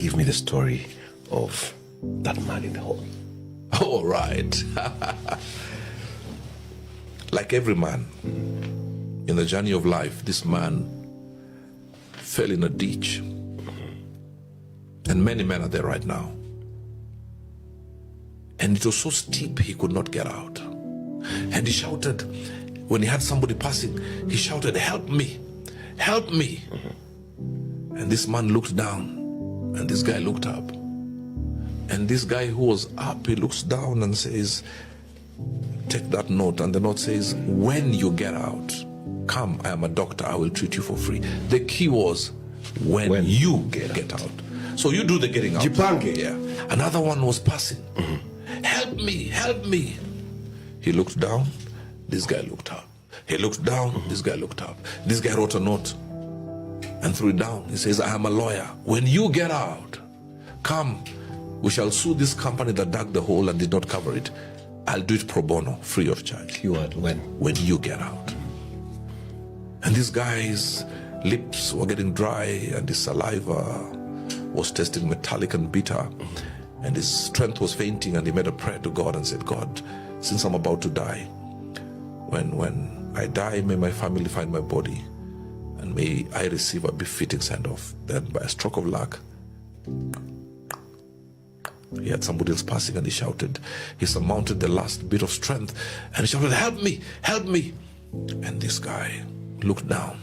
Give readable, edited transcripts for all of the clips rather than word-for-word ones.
Give me the story of that man in the hole. All right. Like every man in the journey of life, this man fell in a ditch. And many men are there right now. And it was so steep he could not get out. And he shouted, when he had somebody passing, he shouted, "Help me, help me." And this man looked down, and this guy looked up. And this guy who was up, he looks down and says, "Take that note." And the note says, "When you get out, come, I am a doctor, I will treat you for free." The key was, when you get out. So you do the getting out. Jipange. Yeah. Another one was passing. "Help me, help me." He looked down, this guy looked up. He looked down, this guy looked up. This guy wrote a note and threw it down. He says, "I am a lawyer. When you get out, come, we shall sue this company that dug the hole and did not cover it. I'll do it pro bono, free of charge." You are when? When you get out. And this guy's lips were getting dry and his saliva was tasting metallic and bitter. And his strength was fainting, and he made a prayer to God and said, "God, since I'm about to die, when I die, may my family find my body and may I receive a befitting send-off." Then by a stroke of luck, he had somebody else passing, and he shouted, he surmounted the last bit of strength and he shouted, "Help me, help me." And this guy looked down,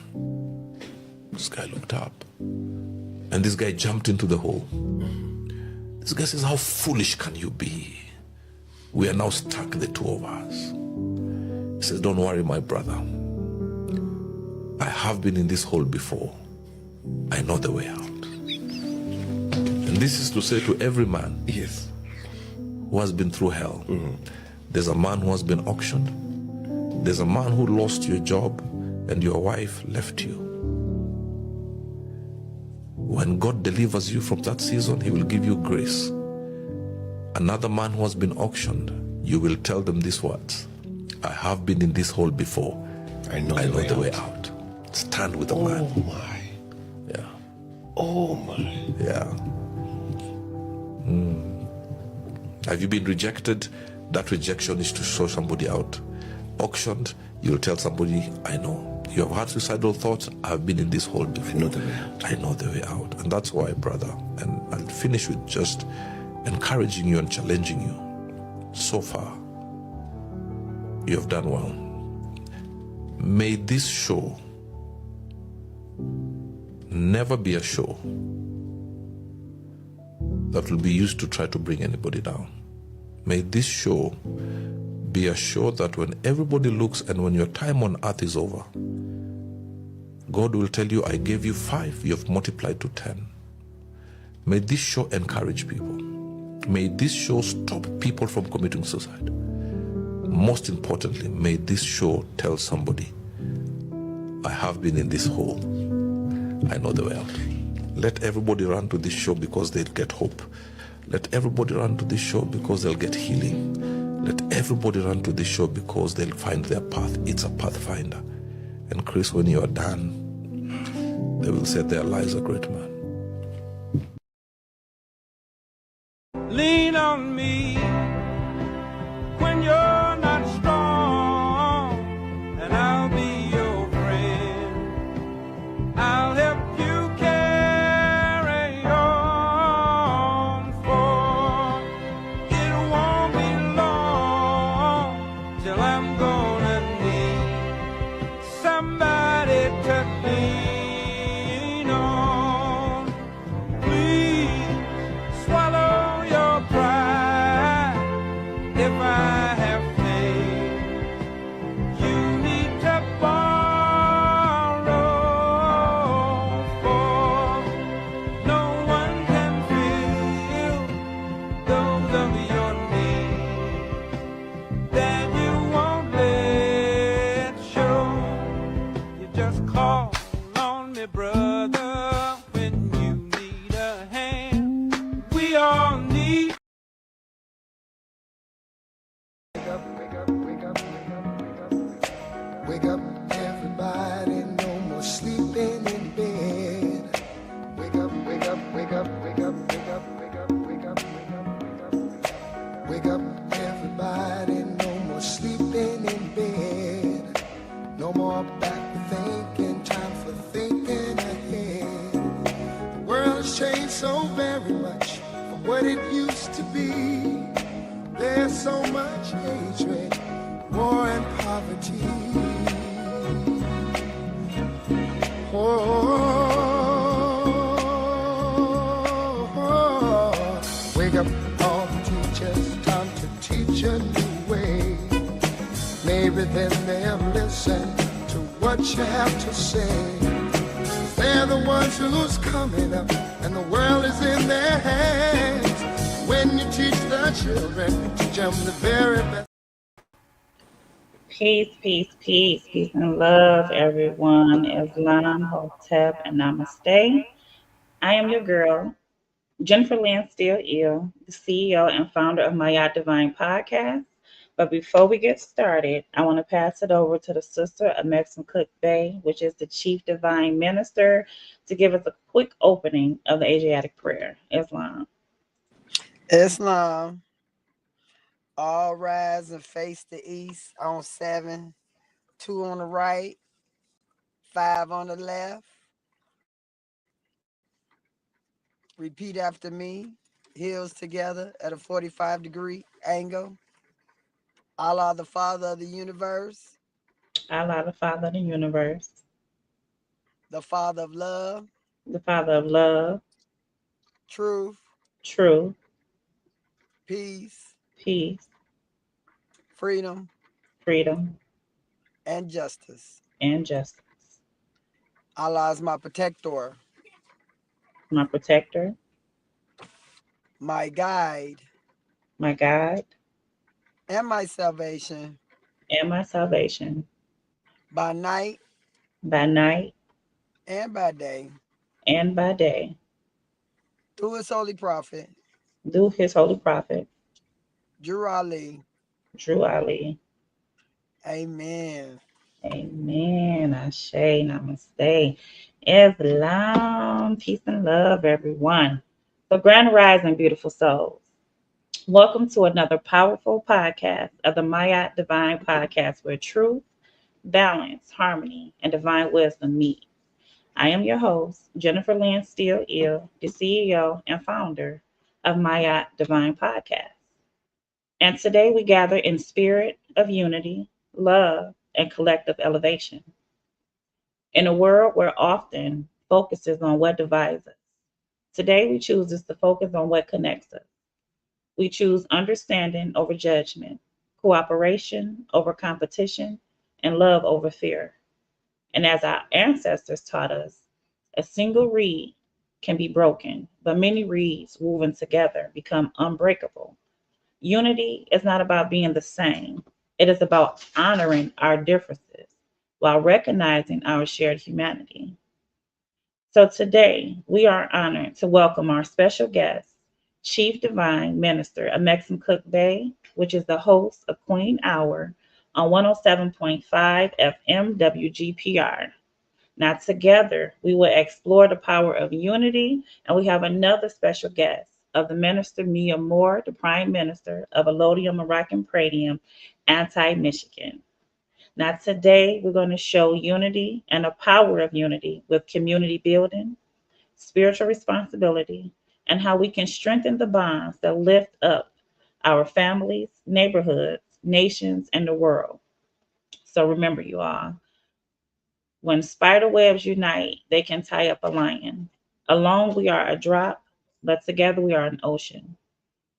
this guy looked up, and this guy jumped into the hole. This guy says, "How foolish can you be? We are now stuck, the two of us." He says, "Don't worry, my brother. I have been in this hole before. I know the way out." And this is to say to every man, Yes, who has been through hell. There's a man who has been auctioned. There's a man who lost your job and your wife left you. When God delivers you from that season, he will give you grace. Another man who has been auctioned, you will tell them these words: "I have been in this hole before. I know the way out." Stand with the man. Oh my. Yeah. Oh my. Yeah. Have you been rejected? That rejection is to show somebody out. Auctioned, you'll tell somebody, "I know. You have had suicidal thoughts. I've been in this hole before. I know the way out. I know the way out." And that's why, brother, and I'll finish with just encouraging you and challenging you. So far, you have done well. May this show never be a show that will be used to try to bring anybody down. May this show be a show that when everybody looks and when your time on earth is over, God will tell you, "I gave you 5, you have multiplied to 10. May this show encourage people. May this show stop people from committing suicide. Most importantly, may this show tell somebody, "I have been in this hole. I know the way out." Let everybody run to this show because they'll get hope. Let everybody run to this show because they'll get healing. Let everybody run to this show because they'll find their path. It's a pathfinder. And Chris, when you are done, they will say, "There lies a great man." Lean on me when you're not strong, and I'll be your friend. I'll help you carry on, for it won't be long till I'm gonna need somebody to lean on. Please swallow your pride if I have faith. You need to borrow, for no one can fill those of your needs that you won't let show. You just call on me, brother, when you need a hand. We all need. Wake up, wake up, wake up, wake up, wake up, wake up. Wake up, everybody, no more sleeping in bed. Wake up, wake up, wake up, wake up, wake up. so very much from what it used to be. There's so much hatred, war and poverty. Wake up all the teachers, time to teach a new way. Maybe then they'll listen to what you have to say. They're the ones who's coming up, and the world is in their hands. When you teach the children, teach them the very best. Peace, peace, peace, peace and love, everyone. Islam, Hotep, and Namaste. I am your girl, Jennifer Lynn Steele, the CEO and founder of Maat Divine Podcast. But before we get started, I want to pass it over to the sister of Mexican Cook Bay, which is the Chief Divine Minister, to give us a quick opening of the Asiatic prayer. Islam. Islam, all rise and face the east on 7, 2 on the right, 5 on the left. Repeat after me. Heels together at a 45-degree angle. Allah, the Father of the universe, Allah, the Father of the universe, the Father of love, the Father of love, truth, truth, peace, peace, freedom, freedom, and justice. and justice. Allah is my protector, My protector, my guide, my guide, and my salvation and my salvation, by night by night and by day. and by day, Through his holy prophet, through his holy prophet, Drew Ali. Drew Ali. Amen. Amen. Ashe, namaste. Islam, peace and love, everyone. So, grand rising, beautiful souls. Welcome to another powerful podcast of the Maat Divine Podcast, where truth, balance, harmony, and divine wisdom meet. I am your host, Jennifer Lynn Steele, the CEO and founder of Maat Divine Podcast. And today we gather in spirit of unity, love, and collective elevation. In a world where often focuses on what divides us, today we choose to focus on what connects us. We choose understanding over judgment, cooperation over competition, and love over fear. And as our ancestors taught us, a single reed can be broken, but many reeds woven together become unbreakable. Unity is not about being the same. It is about honoring our differences while recognizing our shared humanity. So today, we are honored to welcome our special guest, Chief Divine Minister of Mexican Cook Bay, which is the host of Queen Hour on 107.5 FM WGPR. Now, together, we will explore the power of unity, and we have another special guest of the Minister Mia Moore, the Prime Minister of Elodium Moroccan Pradium, Anti-Michigan. Now, today, we're going to show unity and the power of unity with community building, spiritual responsibility, and how we can strengthen the bonds that lift up our families, neighborhoods, nations, and the world. So remember, you all, when spider webs unite, they can tie up a lion. Alone, we are a drop, but together we are an ocean.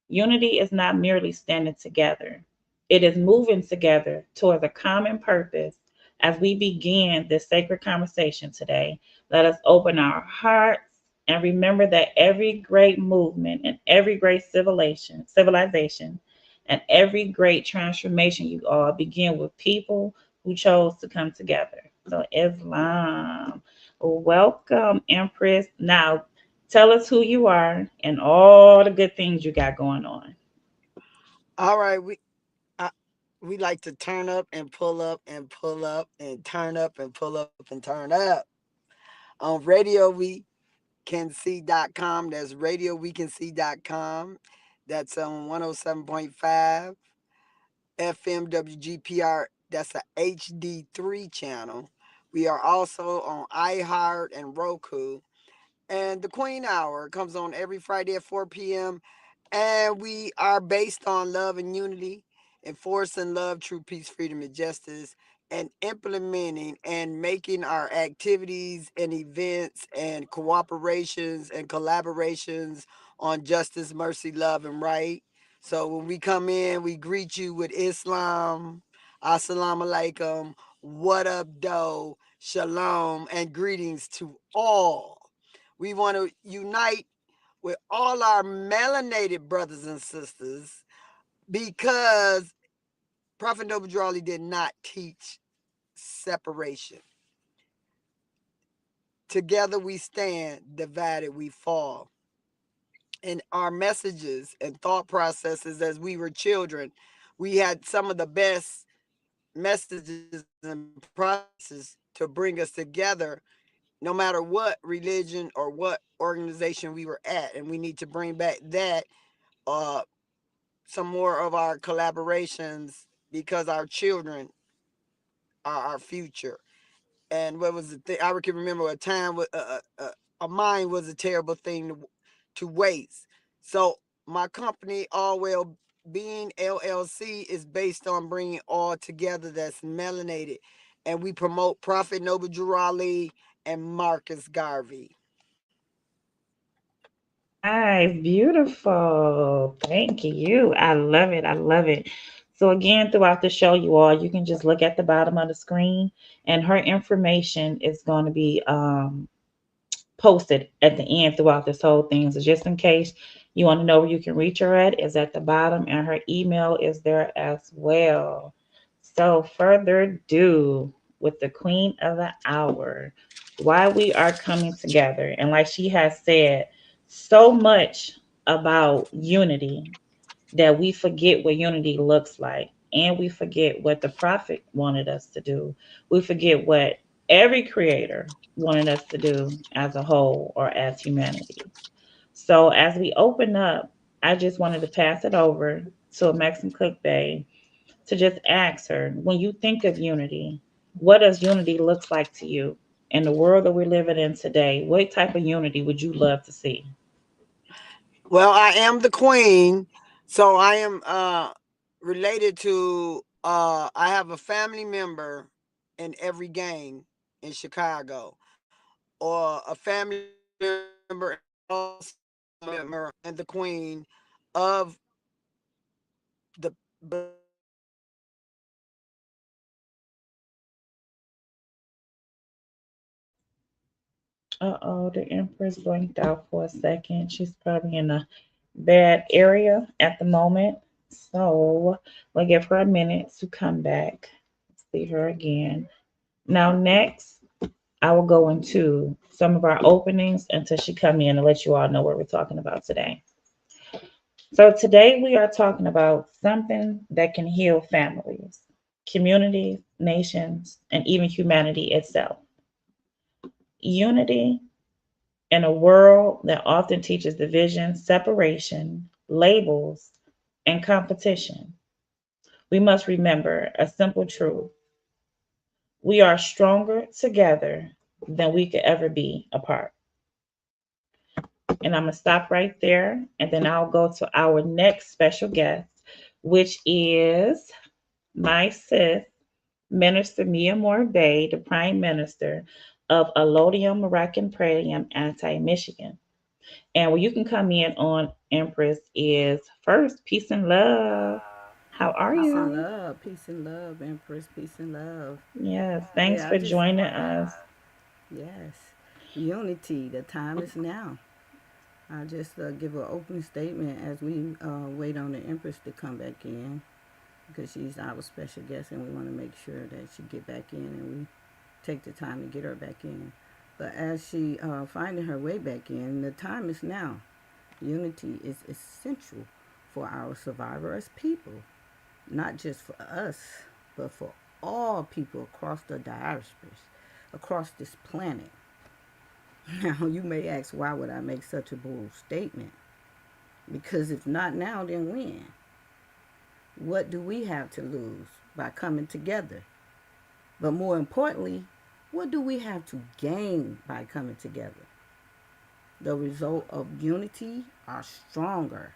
Unity is not merely standing together, it is moving together towards a common purpose. As we begin this sacred conversation today, let us open our hearts and remember that every great movement and every great civilization, and every great transformation, you all, begin with people who chose to come together. So, Islam, welcome, Empress. Now, tell us who you are and all the good things you got going on. All right, we like to turn up and pull up and pull up and turn up and pull up and turn up. On RadioWeCanSee.com, that's RadioWeCanSee.com. That's on 107.5 FM WGPR. That's a HD3 channel. We are also on iHeart and Roku. And the Queen Hour comes on every Friday at 4 p.m. And we are based on love and unity, enforcing love, true peace, freedom, and justice, and implementing and making our activities and events and cooperations and collaborations on justice, mercy, love, and right. So when we come in, we greet you with Islam, Assalamu alaikum, what up, doe, shalom, and greetings to all. We want to unite with all our melanated brothers and sisters because Prophet Noble Drawley did not teach separation. Together we stand, divided we fall. And our messages and thought processes as we were children, we had some of the best messages and processes to bring us together no matter what religion or what organization we were at. And we need to bring back that uh, some more of our collaborations because our children are our future. And what was the thing? I can remember a time with a mind was a terrible thing to waste. So my company, All Well Being LLC, is based on bringing all together that's melanated, and we promote Prophet Noble Jurali and Marcus Garvey. Nice, beautiful. Thank you. I love it. I love it. So again, throughout the show, you all, you can just look at the bottom of the screen, and her information is going to be posted at the end throughout this whole thing. So just in case you want to know where you can reach her at, is at the bottom, and her email is there as well. So further ado, with the Queen of the Hour, why we are coming together, and like she has said, so much about unity that we forget what unity looks like, and we forget what the prophet wanted us to do. We forget what every creator wanted us to do as a whole or as humanity. So as we open up, I just wanted to pass it over to Maxim Cook Bay to just ask her, when you think of unity, what does unity looks like to you? In the world that we're living in today, what type of unity would you love to see? Well, I am the queen, so I am related to I have a family member in every gang in Chicago, or a family member also member and the queen of the Uh-oh, the Empress blinked out for a second. She's probably in a bad area at the moment. So we'll give her a minute to come back. See her again. Now, next, I will go into some of our openings until she come in and let you all know what we're talking about today. So today we are talking about something that can heal families, communities, nations, and even humanity itself. Unity in a world that often teaches division, separation, labels, and competition. We must remember a simple truth. We are stronger together than we could ever be apart. And I'm going to stop right there. And then I'll go to our next special guest, which is my sis, Minister Mia Moore Bay, the Prime Minister of Allodium Moroccan Pradium Anti Michigan. And where you can come in on, Empress, is first peace and love. How are Peace and you? love, peace and love, Empress, peace and love. Yes, thanks Yeah, I for just, joining us. yes, unity, the time is now. I'll just give an opening statement as we wait on the Empress to come back in because she's our special guest and we want to make sure that she get back in and we take the time to get her back in. But as she finding her way back in, the time is now. Unity is essential for our survivor as people, not just for us, but for all people across the diasporas, across this planet. Now, you may ask, why would I make such a bold statement? Because if not now, then when? What do we have to lose by coming together? But more importantly, what do we have to gain by coming together? The result of unity are stronger,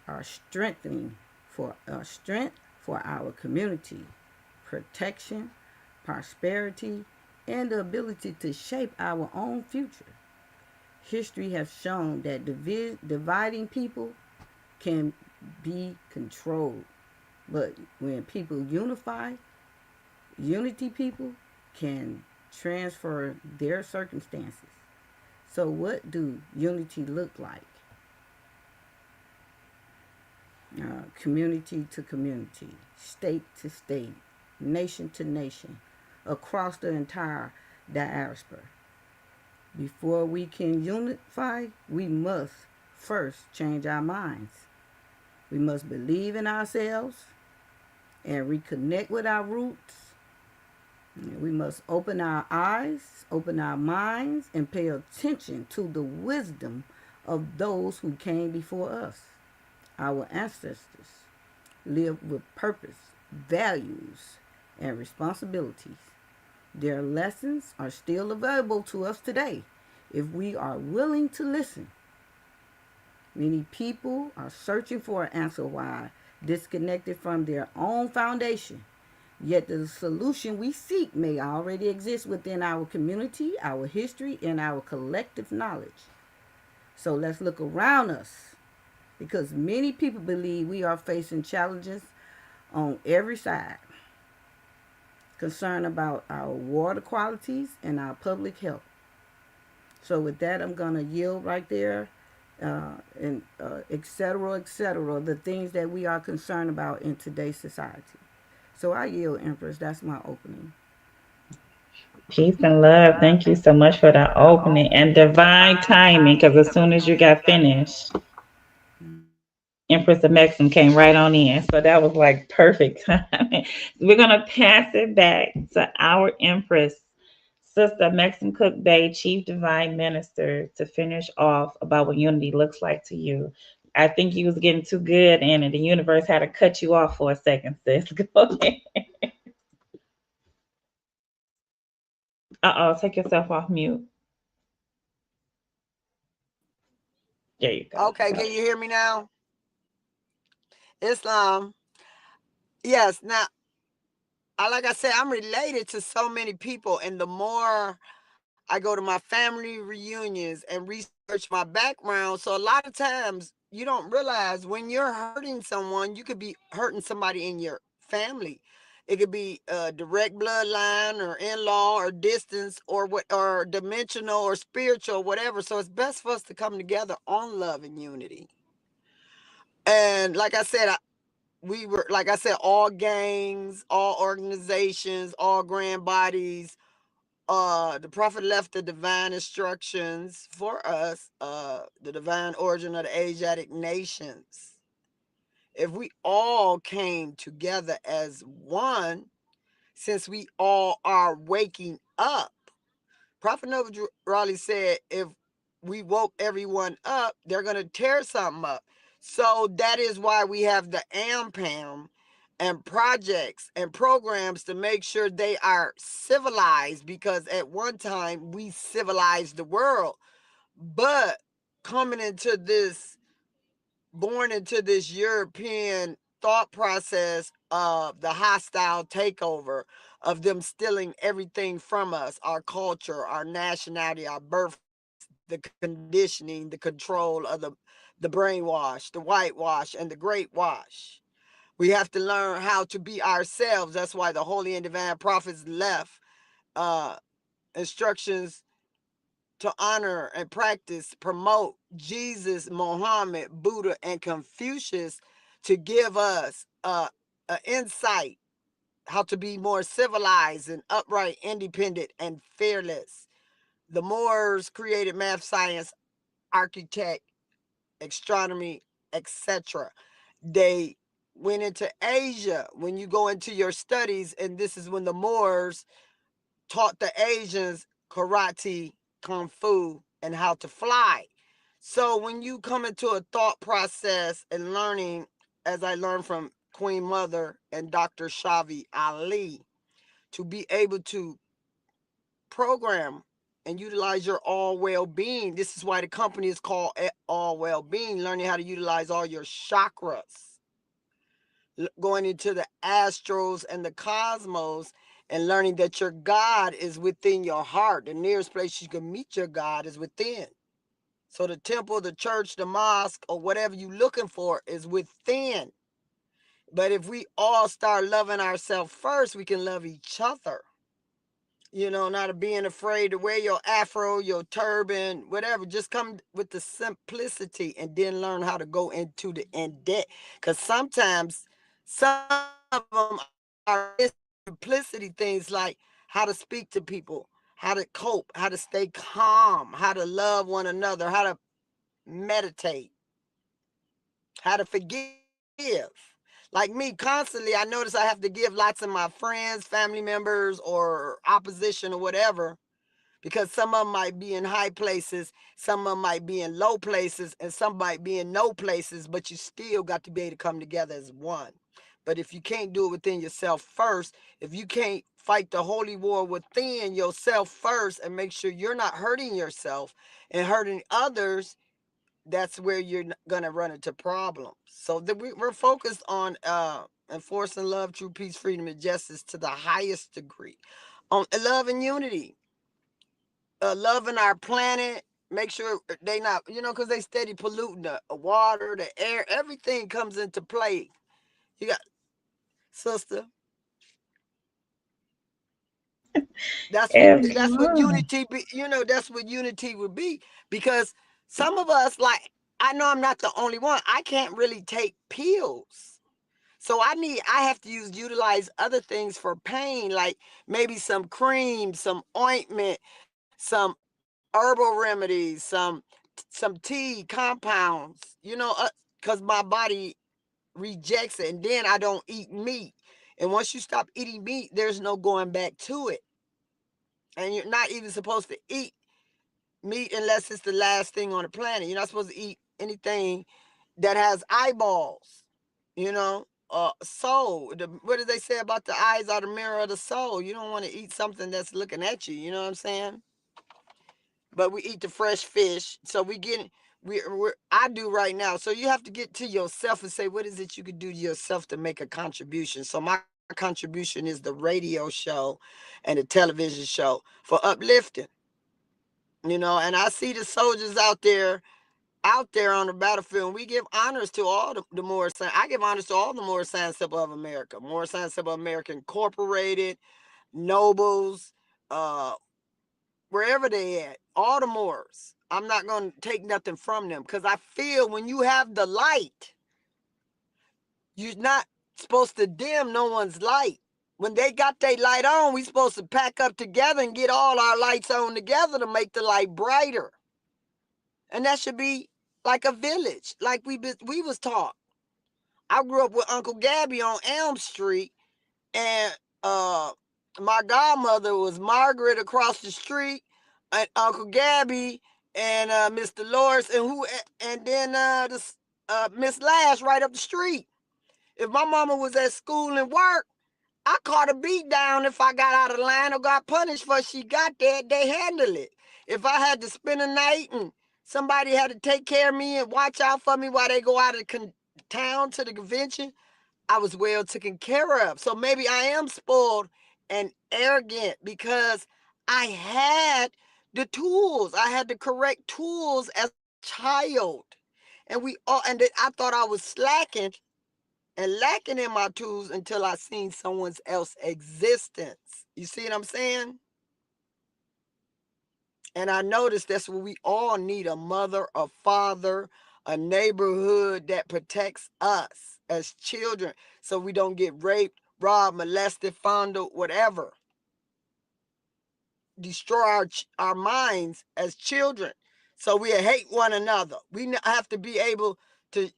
are strengthening for strength for our community, protection, prosperity, and the ability to shape our own future. History has shown that dividing people can be controlled, but when people unify, unity people can transfer their circumstances. So, what do unity look like? Community to community, state to state, nation to nation, across the entire diaspora. Before we can unify, we must first change our minds. We must believe in ourselves and reconnect with our roots. We must open our eyes, open our minds, and pay attention to the wisdom of those who came before us. Our ancestors lived with purpose, values, and responsibilities. Their lessons are still available to us today if we are willing to listen. Many people are searching for an answer why disconnected from their own foundation. Yet the solution we seek may already exist within our community, our history, and our collective knowledge. So let's look around us because many people believe we are facing challenges on every side. Concern about our water qualities and our public health. So with that, I'm going to yield right there, and et cetera, the things that we are concerned about in today's society. So I yield, Empress. That's my opening. Peace and love. Thank you so much for that opening and divine timing. Because as soon as you got finished, Empress of Maxim came right on in. So that was like perfect timing. We're gonna pass it back to our Empress, Sister Maxim Cook Bay, Chief Divine Minister, to finish off about what unity looks like to you. I think you was getting too good and the universe had to cut you off for a second, sis. Go ahead. Uh-oh, take yourself off mute. There you go. Okay, can you hear me now? Islam. Yes. Now, like I said, I'm related to so many people, and the more I go to my family reunions and research my background, so a lot of times you don't realize when you're hurting someone, you could be hurting somebody in your family. It could be a direct bloodline or in-law or distance or what or dimensional or spiritual, whatever. So it's best for us to come together on love and unity. And like I said, we were, like I said, all gangs, all organizations, all grand bodies. The prophet left the divine instructions for us, the divine origin of the Asiatic nations. If we all came together as one, since we all are waking up, Prophet Noah Raleigh said, if we woke everyone up, they're going to tear something up. So that is why we have the AMPAM and projects and programs to make sure they are civilized, because at one time we civilized the world. But coming into this, born into this European thought process of the hostile takeover, of them stealing everything from us, our culture, our nationality, our birthrights, the conditioning, the control of the brainwash, the whitewash, and the great wash. We have to learn how to be ourselves. That's why the holy and divine prophets left uh, instructions to honor and practice, promote Jesus, Muhammad, Buddha, and Confucius, to give us an insight how to be more civilized and upright, independent, and fearless. The Moors created math, science, architect, astronomy, etc. They went into Asia. When you go into your studies, and this is when the Moors taught the Asians karate, kung fu, and how to fly. So when you come into a thought process and learning, as I learned from Queen Mother and Dr. Shavi Ali, to be able to program and utilize your all well-being. This is why the company is called All Well-Being, learning how to utilize all your chakras, going into the astros and the cosmos, and learning that your God is within your heart. The nearest place you can meet your God is within. So the temple, the church, the mosque, or whatever you're looking for is within. But if we all start loving ourselves first, we can love each other. You know, not being afraid to wear your afro, your turban, whatever. Just come with the simplicity and then learn how to go into the in-depth. Because sometimes some of them are simplicity things, like how to speak to people, how to cope, how to stay calm, how to love one another, how to meditate, how to forgive. Like me, constantly, I notice I have to give lots of my friends, family members, or opposition or whatever, because some of them might be in high places, some of them might be in low places, and some might be in no places, but you still got to be able to come together as one. But if you can't do it within yourself first, if you can't fight the holy war within yourself first and make sure you're not hurting yourself and hurting others, that's where you're going to run into problems. So we're focused on enforcing love, true peace, freedom, and justice to the highest degree. On love and unity, loving our planet, make sure they not, because they steady polluting the water, the air, everything comes into play. You got, sister, that's what Everyone. unity be, that's what unity would be. Because some of us, like, I know I'm not the only one, I can't really take pills. So I have to utilize other things for pain, like maybe some cream, some ointment, some herbal remedies, some tea compounds, because my body rejects it. And then I don't eat meat. And once you stop eating meat, there's no going back to it. And you're not even supposed to eat meat unless it's the last thing on the planet. You're not supposed to eat anything that has eyeballs, soul. What do they say about the eyes are the mirror of the soul? You don't want to eat something that's looking at you. You know what I'm saying? But we eat the fresh fish. So I do right now. So you have to get to yourself and say, what is it you could do to yourself to make a contribution? So my contribution is the radio show and the television show for uplifting, and I see the soldiers out there on the battlefield, and we give honors to all the Morris. I give honors to all the Morris Science Temple of America, Morris Science Temple of America Incorporated, Nobles, wherever they at, all the Moors. I'm not going to take nothing from them, because I feel when you have the light, you're not supposed to dim no one's light. When they got their light on, we supposed to pack up together and get all our lights on together to make the light brighter. And that should be like a village, like we was taught. I grew up with Uncle Gabby on Elm Street, and my godmother was Margaret across the street, and Uncle Gabby, and Miss Dolores, and then Miss Lash right up the street. If my mama was at school and work, I caught a beat down if I got out of line or got punished for she got there. They handle it. If I had to spend a night and somebody had to take care of me and watch out for me while they go out of town to the convention, I was well taken care of. So maybe I am spoiled and arrogant because I had the tools. I had the correct tools as a child. And I thought I was slacking and lacking in my tools until I seen someone else's existence. You see what I'm saying? And I noticed that's what we all need: a mother, a father, a neighborhood that protects us as children so we don't get raped, robbed, molested, fondled, whatever. Destroy our minds as children so we hate one another. We have to be able to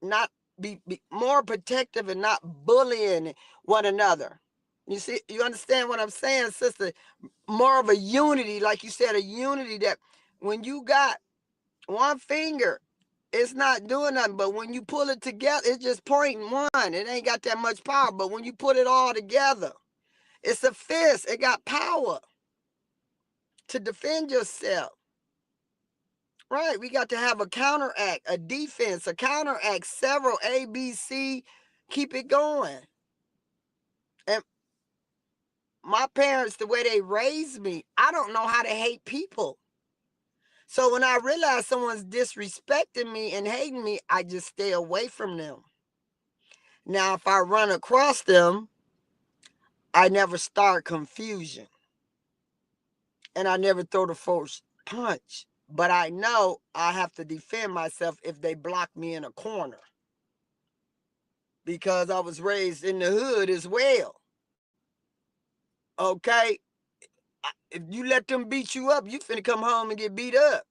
not be more protective and not bullying one another. You see, you understand what I'm saying, sister? More of a unity, like you said, a unity that when you got one finger, it's not doing nothing. But when you pull it together, it's just pointing one. It ain't got that much power. But when you put it all together, it's a fist. It got power. to defend yourself. Right, we got to have a counteract, a defense, a counteract, several A, B, C, keep it going. And my parents, the way they raised me, I don't know how to hate people. So when I realize someone's disrespecting me and hating me, I just stay away from them. Now, if I run across them, I never start confusion. And I never throw the first punch. But I know I have to defend myself if they block me in a corner. Because I was raised in the hood as well. Okay? If you let them beat you up, you finna come home and get beat up.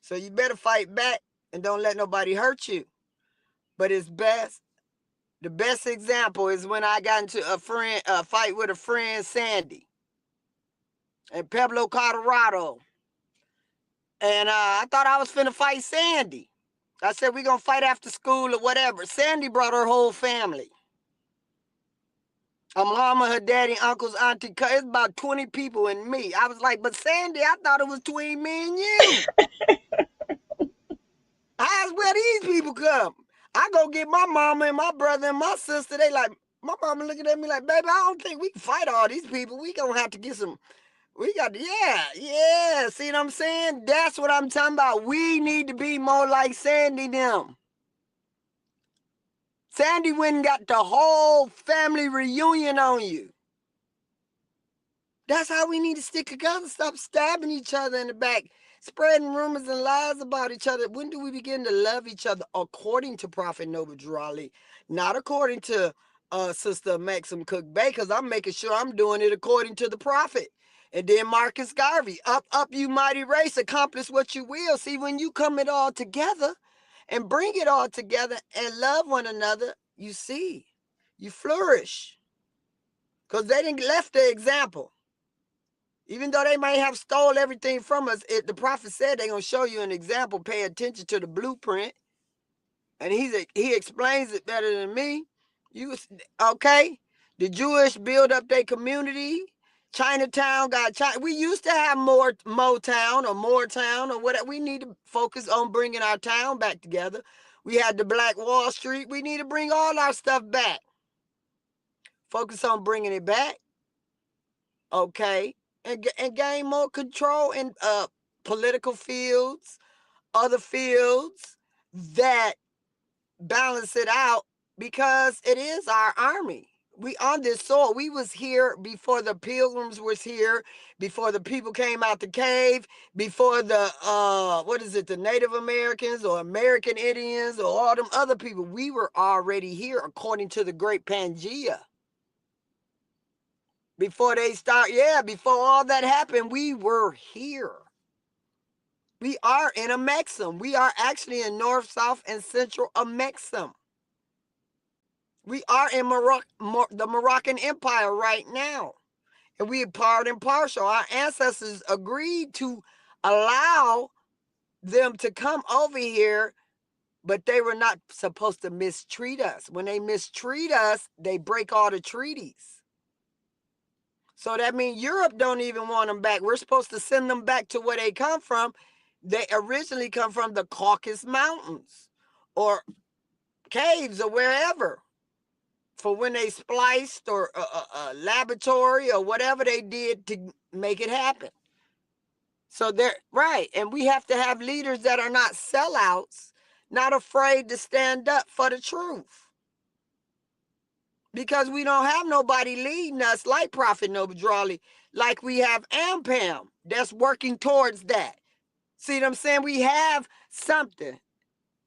So you better fight back and don't let nobody hurt you. But it's best. The best example is when I got into a fight with a friend, Sandy, in Pueblo, Colorado. And I thought I was finna fight Sandy. I said, we're going to fight after school or whatever. Sandy brought her whole family. Her mama, her daddy, uncles, auntie, it's about 20 people and me. I was like, but Sandy, I thought it was between me and you. How's where these people come? I go get my mama and my brother and my sister. They like, my mama looking at me like, baby, I don't think we can fight all these people. We gonna have to get some, we got to, yeah. See what I'm saying? That's what I'm talking about. We need to be more like Sandy them. Sandy went and got the whole family reunion on you. That's how we need to stick together. Stop stabbing each other in the back, spreading rumors and lies about each other. When do we begin to love each other according to Prophet Noble Drawley? Not according to Sister Maxim Cook Bay, because I'm making sure I'm doing it according to the prophet. And then Marcus Garvey, up, you mighty race, accomplish what you will. See, when you come it all together and bring it all together and love one another, you see, you flourish. Because they didn't left the example. Even though they might have stole everything from us, the prophet said they're going to show you an example. Pay attention to the blueprint. And he explains it better than me. Okay? The Jewish build up their community. Chinatown got China. We used to have Motown or Moortown or whatever. We need to focus on bringing our town back together. We had the Black Wall Street. We need to bring all our stuff back. Focus on bringing it back. Okay? And gain more control in political fields, other fields that balance it out, because it is our army. We on this soil. We was here before the pilgrims was here, before the people came out the cave, before the the Native Americans or American Indians or all them other people. We were already here according to the great Pangea. Before they start, before all that happened, we were here. We are in a Maxim. We are actually in North, South, and Central Maxim. We are in the Moroccan Empire right now. And we are part and partial. Our ancestors agreed to allow them to come over here, but they were not supposed to mistreat us. When they mistreat us, they break all the treaties. So that means Europe don't even want them back. We're supposed to send them back to where they come from. They originally come from the Caucasus Mountains or caves or wherever, for when they spliced or a laboratory or whatever they did to make it happen. So they're right. And we have to have leaders that are not sellouts, not afraid to stand up for the truth. Because we don't have nobody leading us like Prophet Noble Drawley, like we have AMPAM that's working towards that. See what I'm saying? We have something.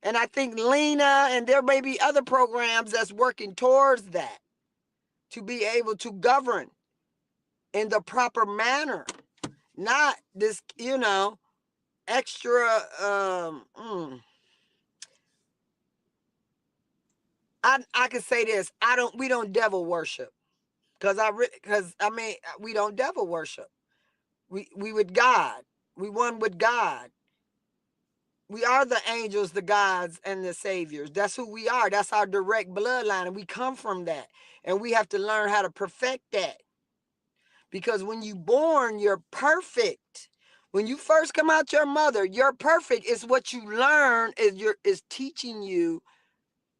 And I think Lena and there may be other programs that's working towards that, to be able to govern in the proper manner. Not this, extra, I can say this. We don't devil worship. We don't devil worship. We with God. We one with God. We are the angels, the gods, and the saviors. That's who we are. That's our direct bloodline, and we come from that. And we have to learn how to perfect that. Because when you born, you're perfect. When you first come out your mother, you're perfect. It's what you learn is teaching you.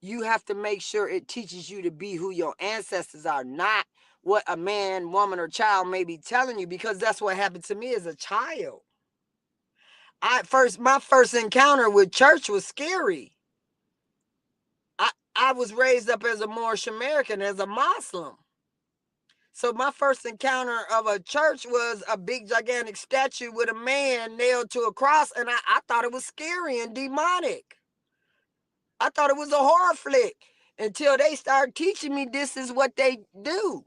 You have to make sure it teaches you to be who your ancestors are, not what a man, woman, or child may be telling you, because that's what happened to me as a child. My first encounter with church was scary. I was raised up as a Moorish American, as a Muslim. So my first encounter of a church was a big gigantic statue with a man nailed to a cross, and I thought it was scary and demonic. I thought it was a horror flick until they started teaching me this is what they do.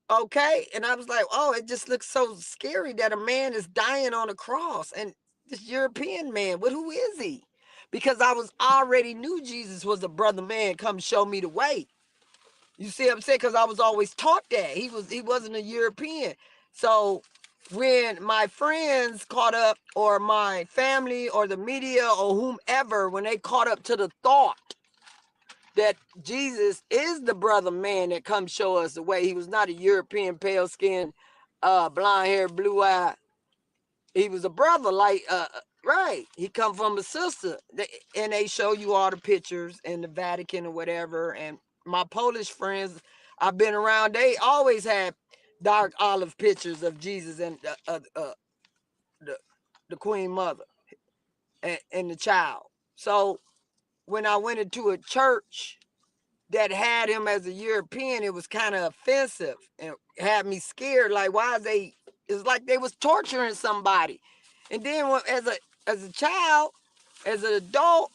Okay? And I was like, oh, it just looks so scary that a man is dying on a cross. And this European man, who is he? Because I was already knew Jesus was a brother man, come show me the way. You see what I'm saying? Because I was always taught that. He wasn't a European. So when my friends caught up, or my family or the media or whomever, when they caught up to the thought that Jesus is the brother man that comes show us the way. He was not a European, pale skin, blonde hair, blue eye. He was a brother, like, right. He come from a sister. And they show you all the pictures in the Vatican or whatever. And my Polish friends I've been around, they always had dark olive pictures of Jesus and the Queen Mother and the child. So when I went into a church that had him as a European, it was kind of offensive and had me scared. Like, why it's like they was torturing somebody. And then as a child, as an adult,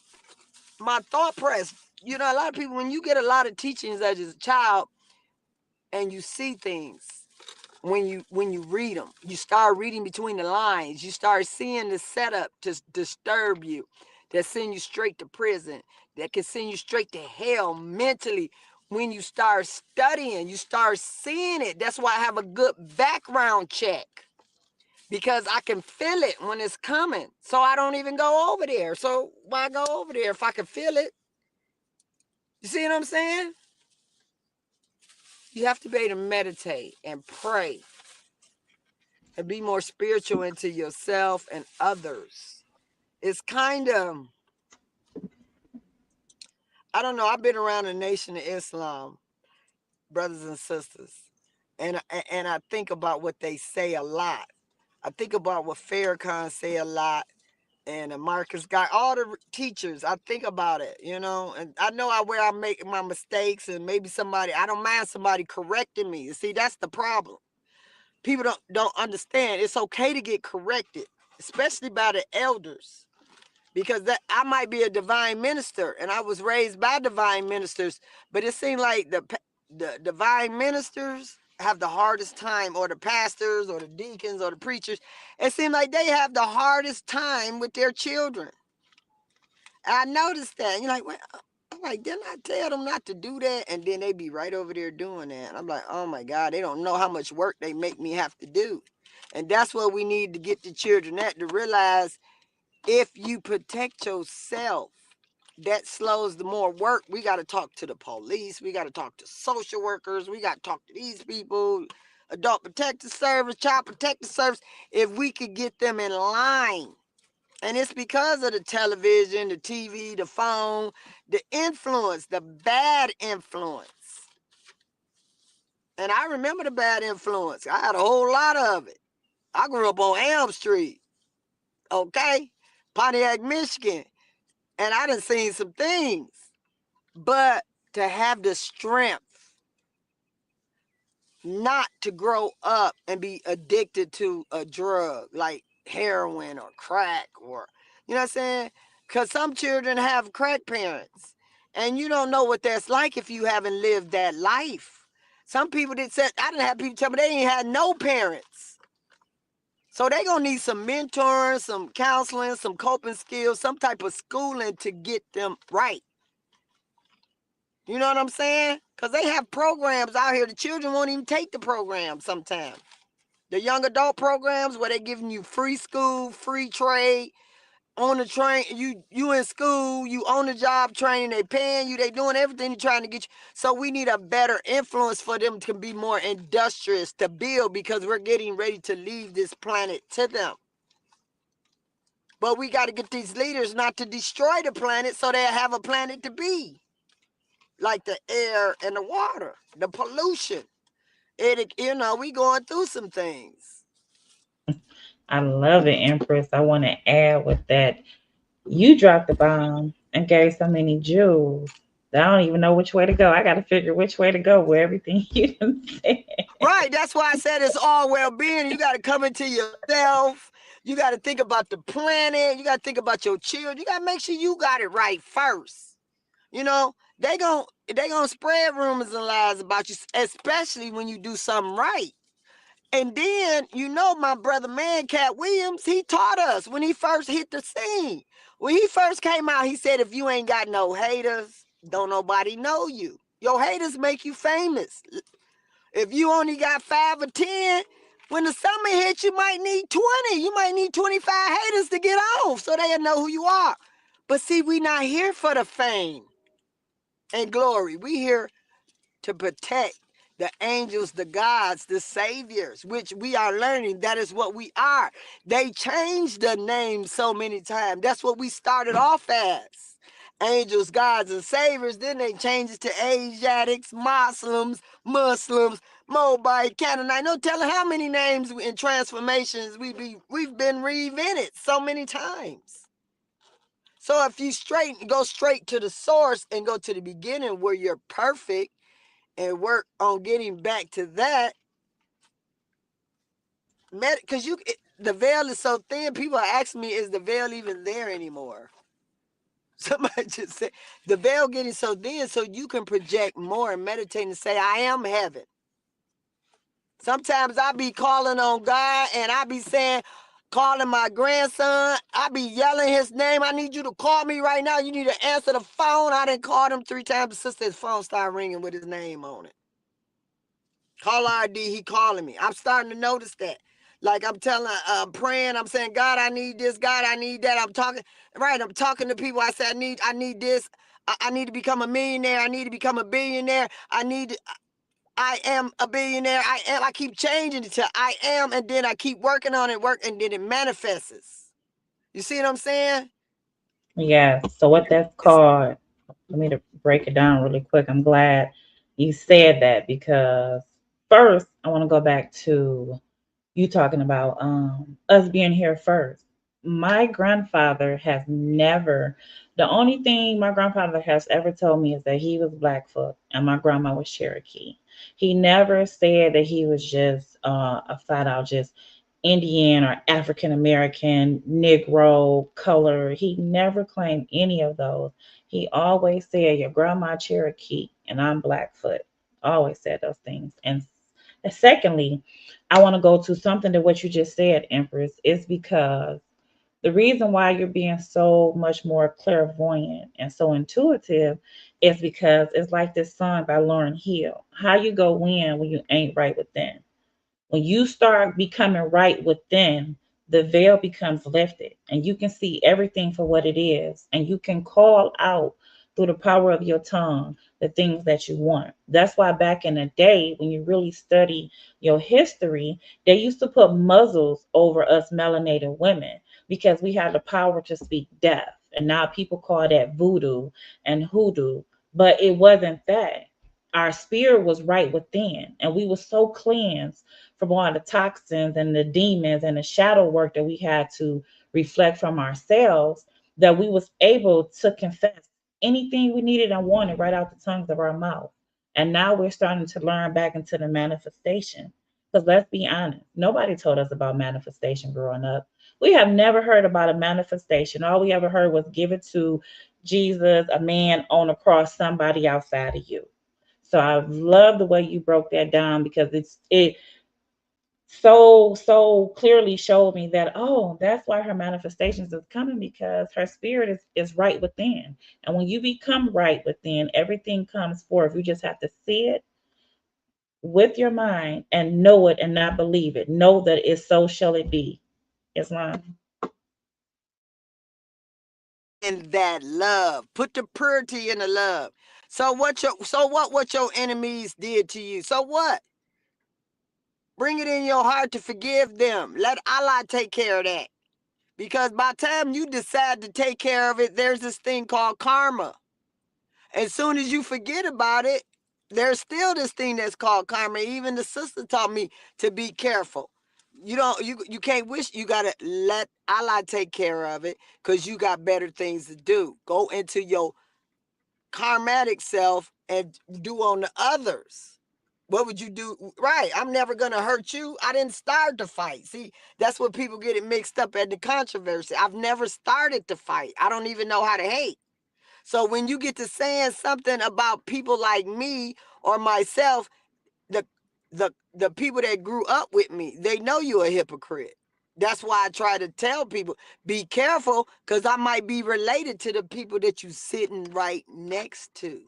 my thought process, a lot of people, when you get a lot of teachings as a child and you see things, when you read them, you start reading between the lines, you start seeing the setup to disturb you, that send you straight to prison, that can send you straight to hell mentally. When you start studying, you start seeing it. That's why I have a good background check, because I can feel it when it's coming. So I don't even go over there. So why go over there if I can feel it? You see what I'm saying? You have to be able to meditate and pray and be more spiritual into yourself and others. It's kind of, I don't know, I've been around the Nation of Islam, brothers and sisters, and I think about what they say a lot. I think about what Farrakhan say a lot, and Marcus Guy, all the teachers, I think about it, and I know where I make my mistakes, and maybe I don't mind somebody correcting me. You see, that's the problem. People don't understand. It's okay to get corrected, especially by the elders, because I might be a divine minister, and I was raised by divine ministers, but it seemed like the divine ministers have the hardest time, or the pastors or the deacons or the preachers. It seems like they have the hardest time with their children. I noticed that. And you're like, well, I'm like, didn't I tell them not to do that? And then they be right over there doing that. And I'm like, oh my God, they don't know how much work they make me have to do. And that's what we need to get the children to realize. If you protect yourself, that slows the more work. We got to talk to the police. We got to talk to social workers. We got to talk to these people, adult protective service, child protective service. If we could get them in line. And it's because of the television, the TV, the phone, the influence, the bad influence. And I remember the bad influence. I had a whole lot of it. I grew up on Elm Street. Okay? Pontiac, Michigan. And I done seen some things. But to have the strength not to grow up and be addicted to a drug like heroin or crack, or, you know what I'm saying? Because some children have crack parents. And you don't know what that's like if you haven't lived that life. Some people I didn't have people tell me they ain't had no parents. So they going to need some mentoring, some counseling, some coping skills, some type of schooling to get them right. You know what I'm saying? Because they have programs out here. The children won't even take the program sometimes. The young adult programs where they're giving you free school, free trade, on the train, you in school, you on the job training, they paying you, they doing everything trying to get you. So we need a better influence for them to be more industrious, to build, because we're getting ready to leave this planet to them. But we got to get these leaders not to destroy the planet so they'll have a planet to be. Like the air and the water, the pollution. We going through some things. I love it, Empress. I want to add with that. You dropped the bomb and gave so many jewels. I don't even know which way to go. I got to figure which way to go with everything you done said. Right. That's why I said it's all well-being. You got to come into yourself. You got to think about the planet. You got to think about your children. You got to make sure you got it right first. You know, they gonna spread rumors and lies about you, especially when you do something right. And then, my brother, man, Cat Williams, he taught us when he first hit the scene. When he first came out, he said, if you ain't got no haters, don't nobody know you. Your haters make you famous. If you only got 5 or 10, when the summer hits, you might need 20. You might need 25 haters to get off so they'll know who you are. But see, we not here for the fame and glory. We here to protect the angels, the gods, the saviors, which we are learning that is what we are. They changed the name so many times. That's what we started off as. Angels, gods, and saviors. Then they changed it to Asiatics, Muslims, Moabite, Canaanite. No telling how many names and transformations we've been reinvented so many times. So if you go straight to the source and go to the beginning where you're perfect and work on getting back to that, because the veil is so thin, people are asking me, is the veil even there anymore? Somebody just said, the veil getting so thin so you can project more and meditate and say, I am heaven. Sometimes I be calling on God and I be saying, calling my grandson, I be yelling his name. I need you to call me right now. You need to answer the phone. I done called him 3 times. The sister's phone started ringing with his name on it. Call ID, he calling me. I'm starting to notice that. Like I'm praying, I'm saying, God, I need this, God, I need that. I'm talking to people. I said, I need this. I need to become a millionaire. I need to become a billionaire. I am a billionaire. I keep changing it to I am, and then I keep working on it, and then it manifests. You see what I'm saying? Yeah. So what that's called, let me to break it down really quick. I'm glad you said that because first I want to go back to you talking about us being here first. My grandfather has never, the only thing my grandfather has ever told me is that he was Blackfoot and my grandma was Cherokee. He never said that he was just a flat out just Indian or African American, Negro, color. He never claimed any of those. He always said, your grandma Cherokee and I'm Blackfoot. Always said those things. And secondly, I want to go to something to what you just said, Empress, is because the reason why you're being so much more clairvoyant and so intuitive is because it's like this song by Lauryn Hill. How you go win when you ain't right within. When you start becoming right within, the veil becomes lifted and you can see everything for what it is. And you can call out through the power of your tongue the things that you want. That's why back in the day, when you really study your history, they used to put muzzles over us melanated women because we had the power to speak death. And now people call that voodoo and hoodoo, but it wasn't that. Our spirit was right within, and we were so cleansed from all the toxins and the demons and the shadow work that we had to reflect from ourselves that we was able to confess anything we needed and wanted right out the tongues of our mouth. And now we're starting to learn back into the manifestation. Because let's be honest, nobody told us about manifestation growing up. We have never heard about a manifestation. All we ever heard was give it to Jesus, a man on a cross, somebody outside of you. So I love the way you broke that down because it so clearly showed me that, oh, that's why her manifestations is coming, because her spirit is right within. And when you become right within, everything comes forth. You just have to see it with your mind and know it and not believe it. Know that it's so shall it be. Islam. in that love. Put the purity in the love. So what your enemies did to you? So what? Bring it in your heart to forgive them. Let Allah take care of that. Because by the time you decide to take care of it, there's this thing called karma. As soon as you forget about it, there's still this thing that's called karma. Even the sister taught me to be careful. You can't wish. You gotta let Allah take care of it, because you got better things to do. Go into your karmatic self and do on the others. What would you do? Right. I'm never going to hurt you. I didn't start the fight. See, that's what people get it mixed up at the controversy. I've never started the fight. I don't even know how to hate. So when you get to saying something about people like me or myself, the the people that grew up with me, they know you're a hypocrite. That's why I try to tell people, be careful, because I might be related to the people that you sitting right next to,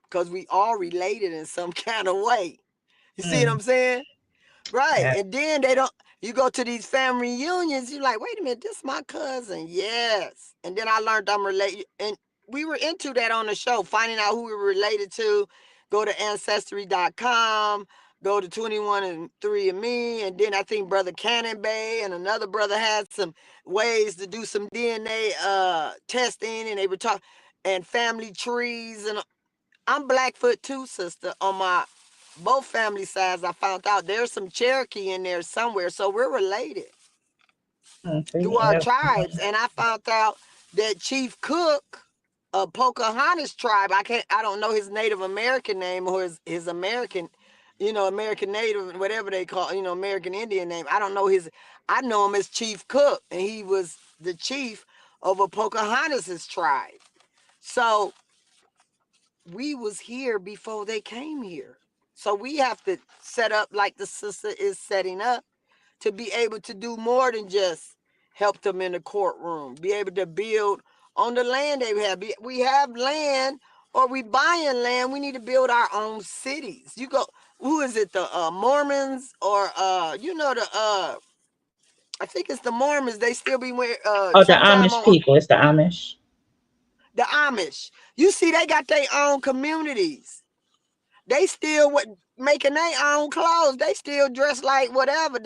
because we all related in some kind of way. You see what I'm saying? Right. Yeah. And then they don't, you go to these family reunions, you're like, wait a minute, this is my cousin. Yes. And then I learned I'm related. And we were into that on the show, finding out who we were related to. Go to ancestry.com, go to 21 and 3andMe. And then I think Brother Cannon Bay and another brother had some ways to do some DNA testing, and they were talking, and family trees. And I'm Blackfoot too, sister, on my both family sides. I found out there's some Cherokee in there somewhere, so we're related through our tribes. And I found out that Chief Cook of Pocahontas tribe, I don't know his Native American name or his American, American Native, whatever they call, American Indian name. I don't know I know him as Chief Cook, and he was the chief of a Pocahontas tribe. So we was here before they came here. So we have to set up like the sister is setting up, to be able to do more than just help them in the courtroom, be able to build on the land they have. We have land, or we buying land. We need to build our own cities. You go, who is it? The Mormons, or I think it's the Mormons. They still be Oh, the sometime Amish on people. It's the Amish. the Amish. You see, they got their own communities. They still making their own clothes. They still dress like whatever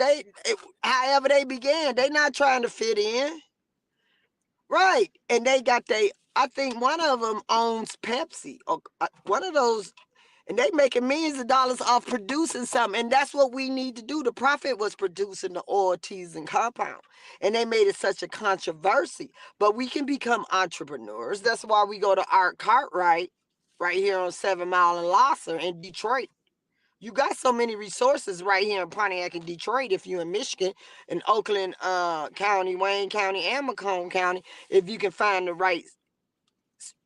however they began. They not trying to fit in, right? And they got I think one of them owns Pepsi, or one of those, and they making millions of dollars off producing something. And that's what we need to do. The Prophet was producing the oil, teas, and compound, and they made it such a controversy. But we can become entrepreneurs. That's why we go to Art Cartwright right here on 7 Mile and Losser in Detroit. You got so many resources right here in Pontiac and Detroit. If you're in Michigan, in Oakland County, Wayne County, and Macomb County, if you can find the right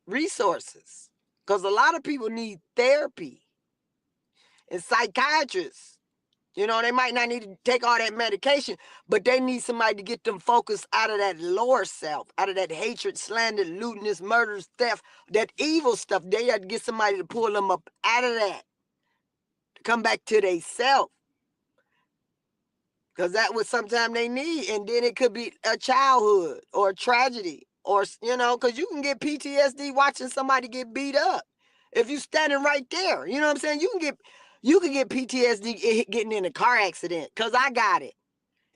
resources. Because a lot of people need therapy and psychiatrists. They might not need to take all that medication, but they need somebody to get them focused out of that lower self, out of that hatred, slander, lewdness, murders, theft, that evil stuff. They have to get somebody to pull them up out of that, come back to they self, because that was sometimes they need. And then it could be a childhood or a tragedy, or because you can get PTSD watching somebody get beat up if you standing right there. You know what I'm saying? You can get PTSD getting in a car accident, because I got it.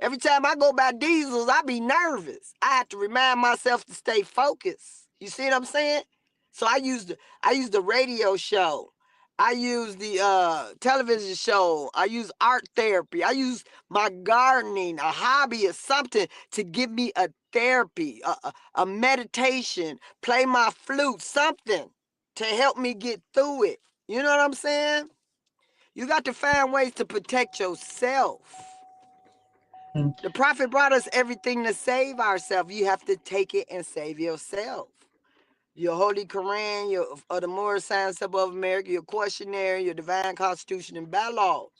Every time I go by diesels, I be nervous. I have to remind myself to stay focused. You see what I'm saying? So I use the radio show. I use the television show. I use art therapy. I use my gardening, a hobby or something, to give me a therapy, a meditation, play my flute, something to help me get through it. You know what I'm saying? You got to find ways to protect yourself. The Prophet brought us everything to save ourselves. You have to take it and save yourself. Your Holy Quran, or the Moorish Science of America, your questionnaire, your Divine Constitution, and bylaws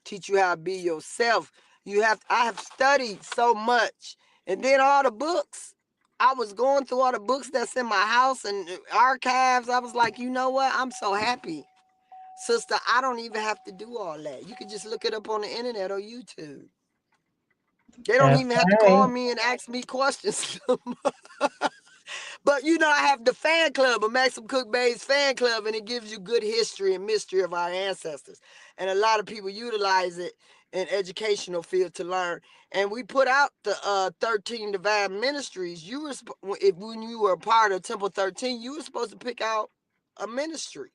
teach you how to be yourself. I have studied so much, and then all the books. I was going through all the books that's in my house and archives. I was like, you know what? I'm so happy, sister. I don't even have to do all that. You can just look it up on the internet or YouTube. They don't That's even have to call right. me and ask me questions. But you know, I have the fan club, a Maxim Cook Bay's fan club, and it gives you good history and mystery of our ancestors. And a lot of people utilize it in educational field to learn. And we put out the 13 Divine Ministries. You were when you were a part of Temple 13, you were supposed to pick out a ministry,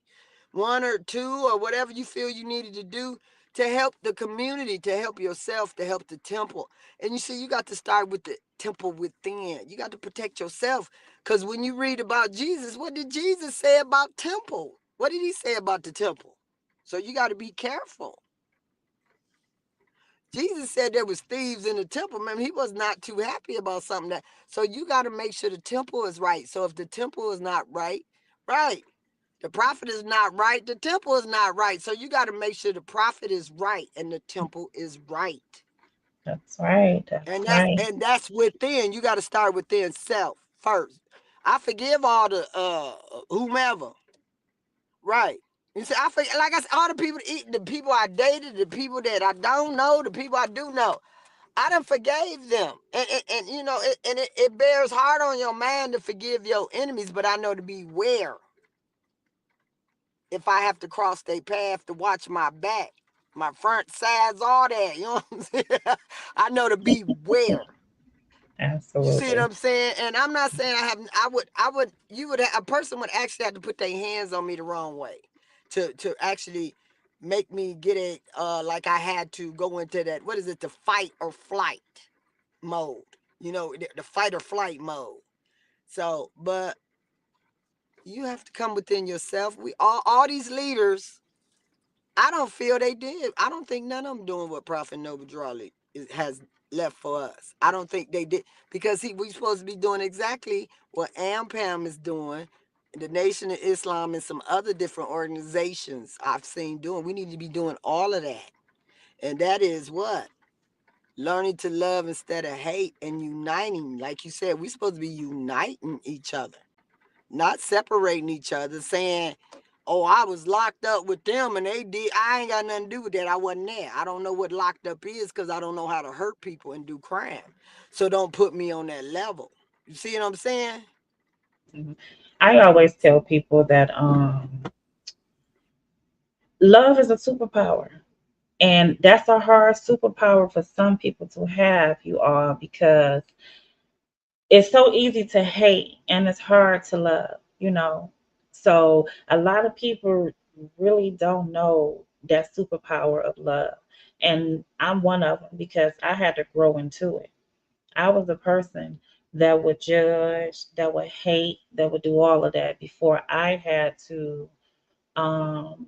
one or two or whatever you feel you needed to do to help the community, to help yourself, to help the temple. And you see, you got to start with the temple within. You got to protect yourself. Because when you read about Jesus, what did Jesus say about temple? What did he say about the temple? So you got to be careful. Jesus said there was thieves in the temple. Man, he was not too happy about something that. So you got to make sure the temple is right. So if the temple is not right, the prophet is not right, the temple is not right. So you got to make sure the prophet is right and the temple is right. That's right. And That's that's right. and that's within. You got to start within self first. I forgive all the whomever. Right. You see, I forget, like I said, all the people I dated, the people that I don't know, the people I do know. I done forgave them. And you know, it bears hard on your mind to forgive your enemies, but I know to beware if I have to cross their path to watch my back, my front sides, all that. You know what I'm saying? I know to beware. You see what Absolutely. I'm saying? And I'm not saying a person would actually have to put their hands on me the wrong way to actually make me get it like I had to go into that, what is it, the fight or flight mode. You know, the fight or flight mode. So, but you have to come within yourself. We all these leaders, I don't feel they did. I don't think none of them doing what Prophet Noble Drawley has left for us. I don't think they did, because we supposed to be doing exactly what AMPAM is doing, the Nation of Islam and some other different organizations I've seen doing. We need to be doing all of that. And that is what? Learning to love instead of hate and uniting. Like you said, we're supposed to be uniting each other, not separating each other, saying, oh, I was locked up with them and they did. I ain't got nothing to do with that. I wasn't there. I don't know what locked up is because I don't know how to hurt people and do crime. So don't put me on that level. You see what I'm saying? Mhm. I always tell people that love is a superpower. And that's a hard superpower for some people to have, you all, because it's so easy to hate and it's hard to love, you know. So a lot of people really don't know that superpower of love. And I'm one of them because I had to grow into it. I was a person that would judge, that would hate, that would do all of that before I had to um,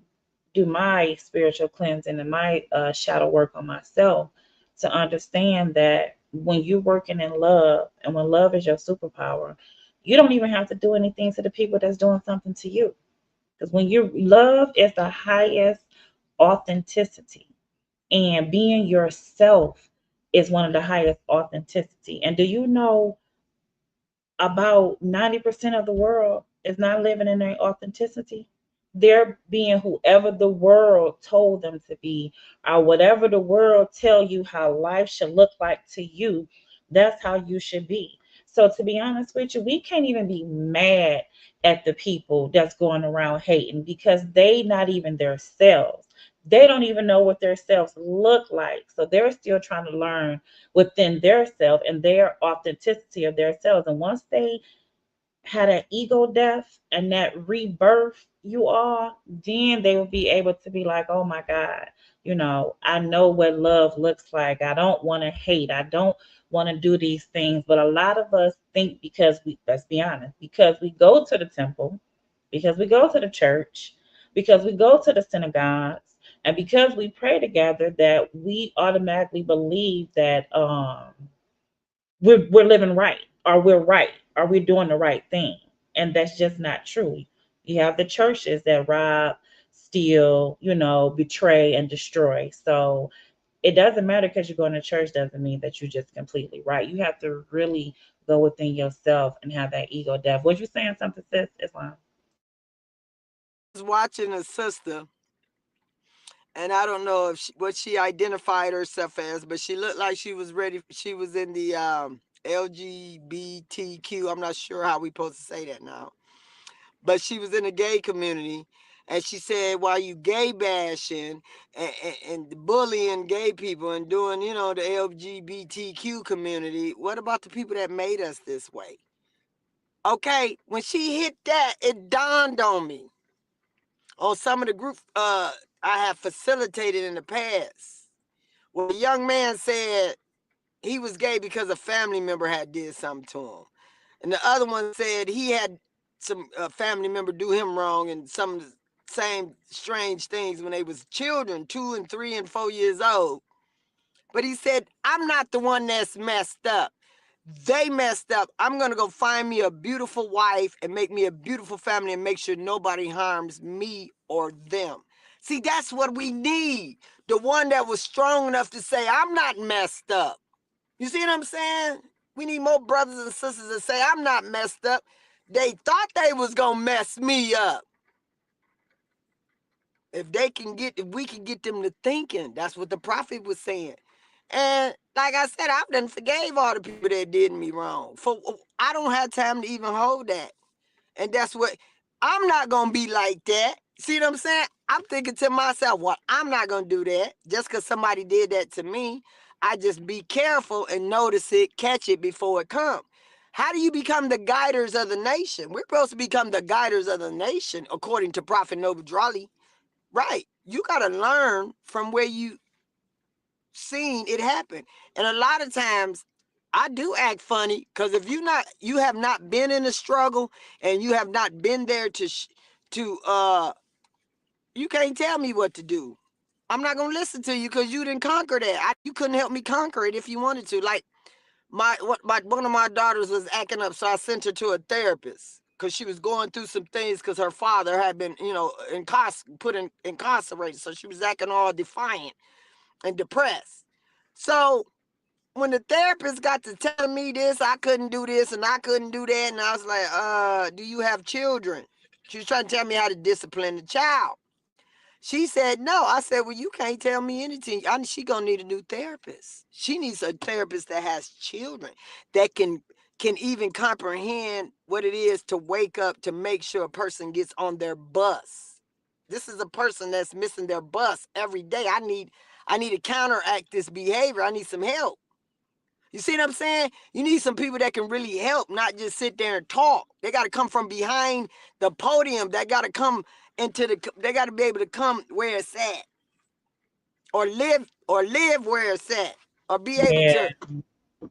do my spiritual cleansing and my shadow work on myself to understand that when you're working in love and when love is your superpower, you don't even have to do anything to the people that's doing something to you. Because when you love is the highest authenticity, and being yourself is one of the highest authenticity. And do you know about 90% of the world is not living in their authenticity? They're being whoever the world told them to be, or whatever the world tell you how life should look like to you, that's how you should be. So to be honest with you, we can't even be mad at the people that's going around hating because they not even themselves. They don't even know what their selves look like. So they're still trying to learn within their self and their authenticity of their selves. And once they had an ego death and that rebirth you are, then they will be able to be like, oh my God, I know what love looks like. I don't want to hate. I don't want to do these things. But a lot of us think because let's be honest, because we go to the temple, because we go to the church, because we go to the synagogues, and because we pray together, that we automatically believe that we're living right, or we're right, or we're doing the right thing. And that's just not true. You have the churches that rob, steal, betray and destroy. So it doesn't matter because you're going to church doesn't mean that you're just completely right. You have to really go within yourself and have that ego death. Was you saying something, sis? Islam? I was watching a sister, and I don't know if what she identified herself as, but she looked like she was ready. She was in the LGBTQ. I'm not sure how we supposed to say that now. But she was in the gay community, and she said, while you gay bashing and bullying gay people and doing, you know, the LGBTQ community, what about the people that made us this way? Okay, when she hit that, it dawned on me. On some of the group I have facilitated in the past, where a young man said he was gay because a family member had did something to him. And the other one said he had some family member do him wrong and some of the same strange things when they was children, 2 and 3 and 4 years old. But he said, I'm not the one that's messed up. They messed up. I'm going to go find me a beautiful wife and make me a beautiful family and make sure nobody harms me or them. See, that's what we need. The one that was strong enough to say, I'm not messed up. You see what I'm saying? We need more brothers and sisters that say, I'm not messed up. They thought they was going to mess me up. If we can get them to thinking, that's what the prophet was saying. And like I said, I've done forgave all the people that did me wrong. I don't have time to even hold that. And that's what, I'm not going to be like that. See what I'm saying? I'm thinking to myself, well, I'm not going to do that. Just because somebody did that to me, I just be careful and notice it, catch it before it comes. How do you become the guiders of the nation? We're supposed to become the guiders of the nation, according to Prophet Noble Drawley. Right. You got to learn from where you seen it happen. And a lot of times I do act funny because if you have not been in a struggle and you have not been there you can't tell me what to do. I'm not going to listen to you because you didn't conquer that. You couldn't help me conquer it if you wanted to. Like one of my daughters was acting up, so I sent her to a therapist because she was going through some things because her father had been, incarcerated. So she was acting all defiant and depressed. So when the therapist got to telling me this, I couldn't do this and I couldn't do that. And I was like, do you have children? She was trying to tell me how to discipline the child. She said, no. I said, well, you can't tell me anything. She going to need a new therapist. She needs a therapist that has children that can even comprehend what it is to wake up to make sure a person gets on their bus. This is a person that's missing their bus every day. I need to counteract this behavior. I need some help. You see what I'm saying? You need some people that can really help, not just sit there and talk. They got to come from behind the podium. They got to come they got to be able to come where it's at. Or live where it's at. Or be able to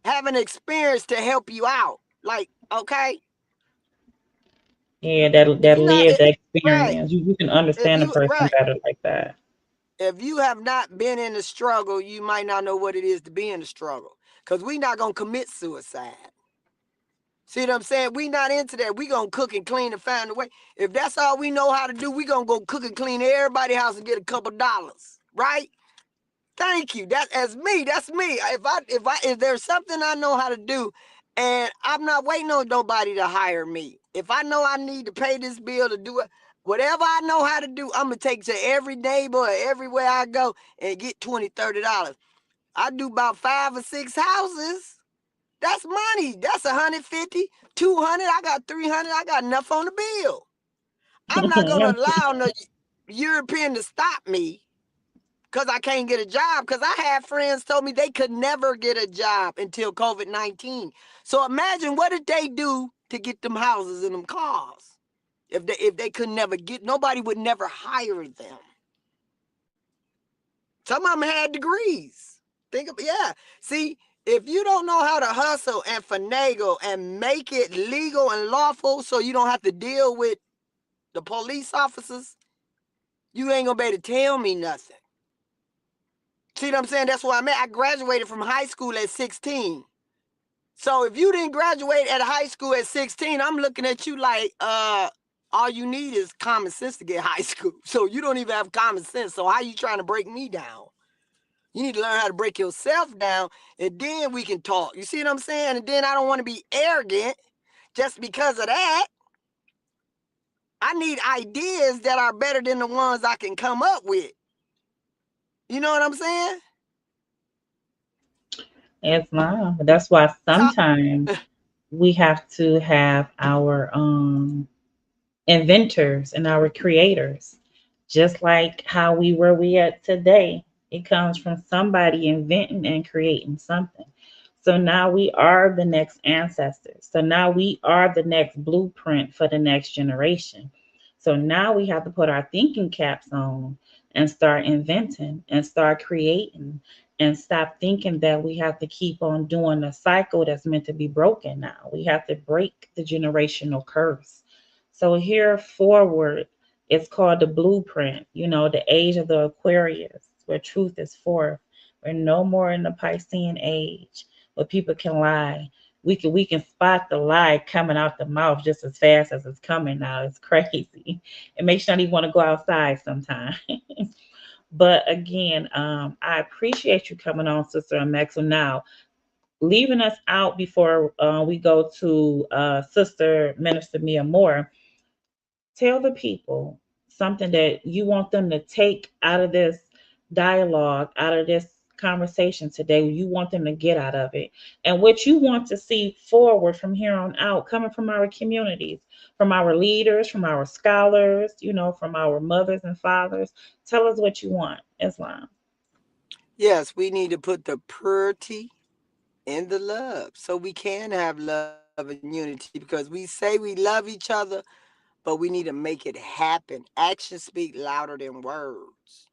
have an experience to help you out. Like, okay. Yeah, that lived experience. Right. You can understand a person better like that. If you have not been in the struggle, you might not know what it is to be in the struggle. Because we're not going to commit suicide. See what I'm saying? We not into that. We going to cook and clean and find a way. If that's all we know how to do, we going to go cook and clean everybody's house and get a couple dollars. Right? Thank you. That's me. That's me. If there's something I know how to do and I'm not waiting on nobody to hire me. If I know I need to pay this bill to do it, whatever I know how to do, I'm going to take to every neighbor or everywhere I go and get $20, $30. I do about 5 or 6 houses. That's money. That's 150, 200. I got 300. I got enough on the bill. I'm not going to allow no European to stop me because I can't get a job. Because I had friends told me they could never get a job until COVID-19. So imagine what did they do to get them houses and them cars? If they could never get, nobody would never hire them. Some of them had degrees. See, if you don't know how to hustle and finagle and make it legal and lawful so you don't have to deal with the police officers, you ain't gonna be able to tell me nothing. See what I'm saying? That's what I meant. I graduated from high school at 16. So if you didn't graduate at high school at 16, I'm looking at you like, all you need is common sense to get high school. So you don't even have common sense. So how you trying to break me down? You need to learn how to break yourself down, and then we can talk. You see what I'm saying? And then I don't want to be arrogant just because of that. I need ideas that are better than the ones I can come up with. You know what I'm saying? It's not. That's why So, sometimes we have to have our inventors and our creators. Just like how we at today. It comes from somebody inventing and creating something. So now we are the next ancestors. So now we are the next blueprint for the next generation. So now we have to put our thinking caps on and start inventing and start creating and stop thinking that we have to keep on doing a cycle that's meant to be broken now. We have to break the generational curse. So here forward, it's called the blueprint, the age of the Aquarius, where truth is forth. We're no more in the Piscean age where people can lie. We can spot the lie coming out the mouth just as fast as it's coming now. It's crazy. It makes you not even want to go outside sometimes. But again, I appreciate you coming on, Sister Maxwell. Now, leaving us out before we go to Sister Minister Mia Moore, tell the people something that you want them to take out of this dialogue, out of this conversation today, you want them to get out of it, and what you want to see forward from here on out, coming from our communities, from our leaders, from our scholars, from our mothers and fathers. Tell us what you want, Islam. yes, we need to put the purity in the love so we can have love and unity, because we say we love each other, but we need to make it happen. Actions speak louder than words.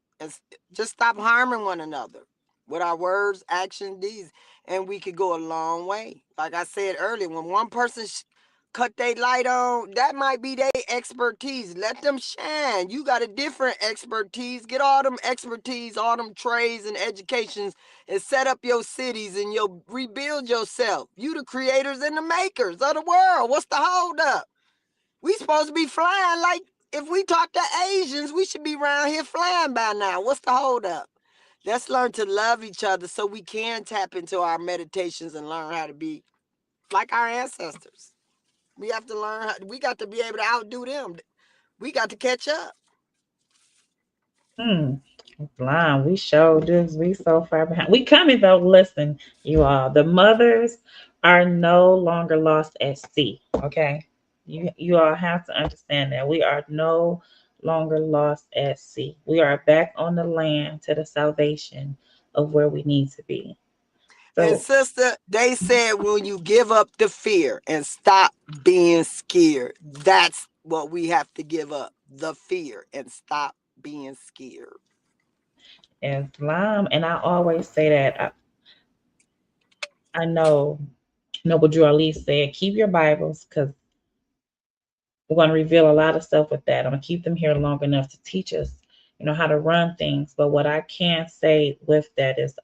Just stop harming one another with our words, actions, deeds, and we could go a long way. Like I said earlier, when one person cut their light on, that might be their expertise. Let them shine. You got a different expertise. Get all them expertise, all them trades and educations, and set up your cities and rebuild yourself. You the creators and the makers of the world. What's the hold up? We supposed to be flying like, if we talk to Asians, we should be around here flying by now. What's the hold up? Let's learn to love each other so we can tap into our meditations and learn how to be like our ancestors. We have to learn we got to be able to outdo them. We got to catch up. Hmm. Blind. We showed this. We so far behind. We coming though. Listen, you all. The mothers are no longer lost at sea. Okay. You all have to understand that we are no longer lost at sea. We are back on the land to the salvation of where we need to be. And So sister, they said when you give up the fear and stop being scared, that's what we have to give up. The fear and stop being scared. Islam, and I always say that I know Noble Drew Ali said, keep your Bibles because we're going to reveal a lot of stuff with that. I'm going to keep them here long enough to teach us, how to run things. But what I can say with that is,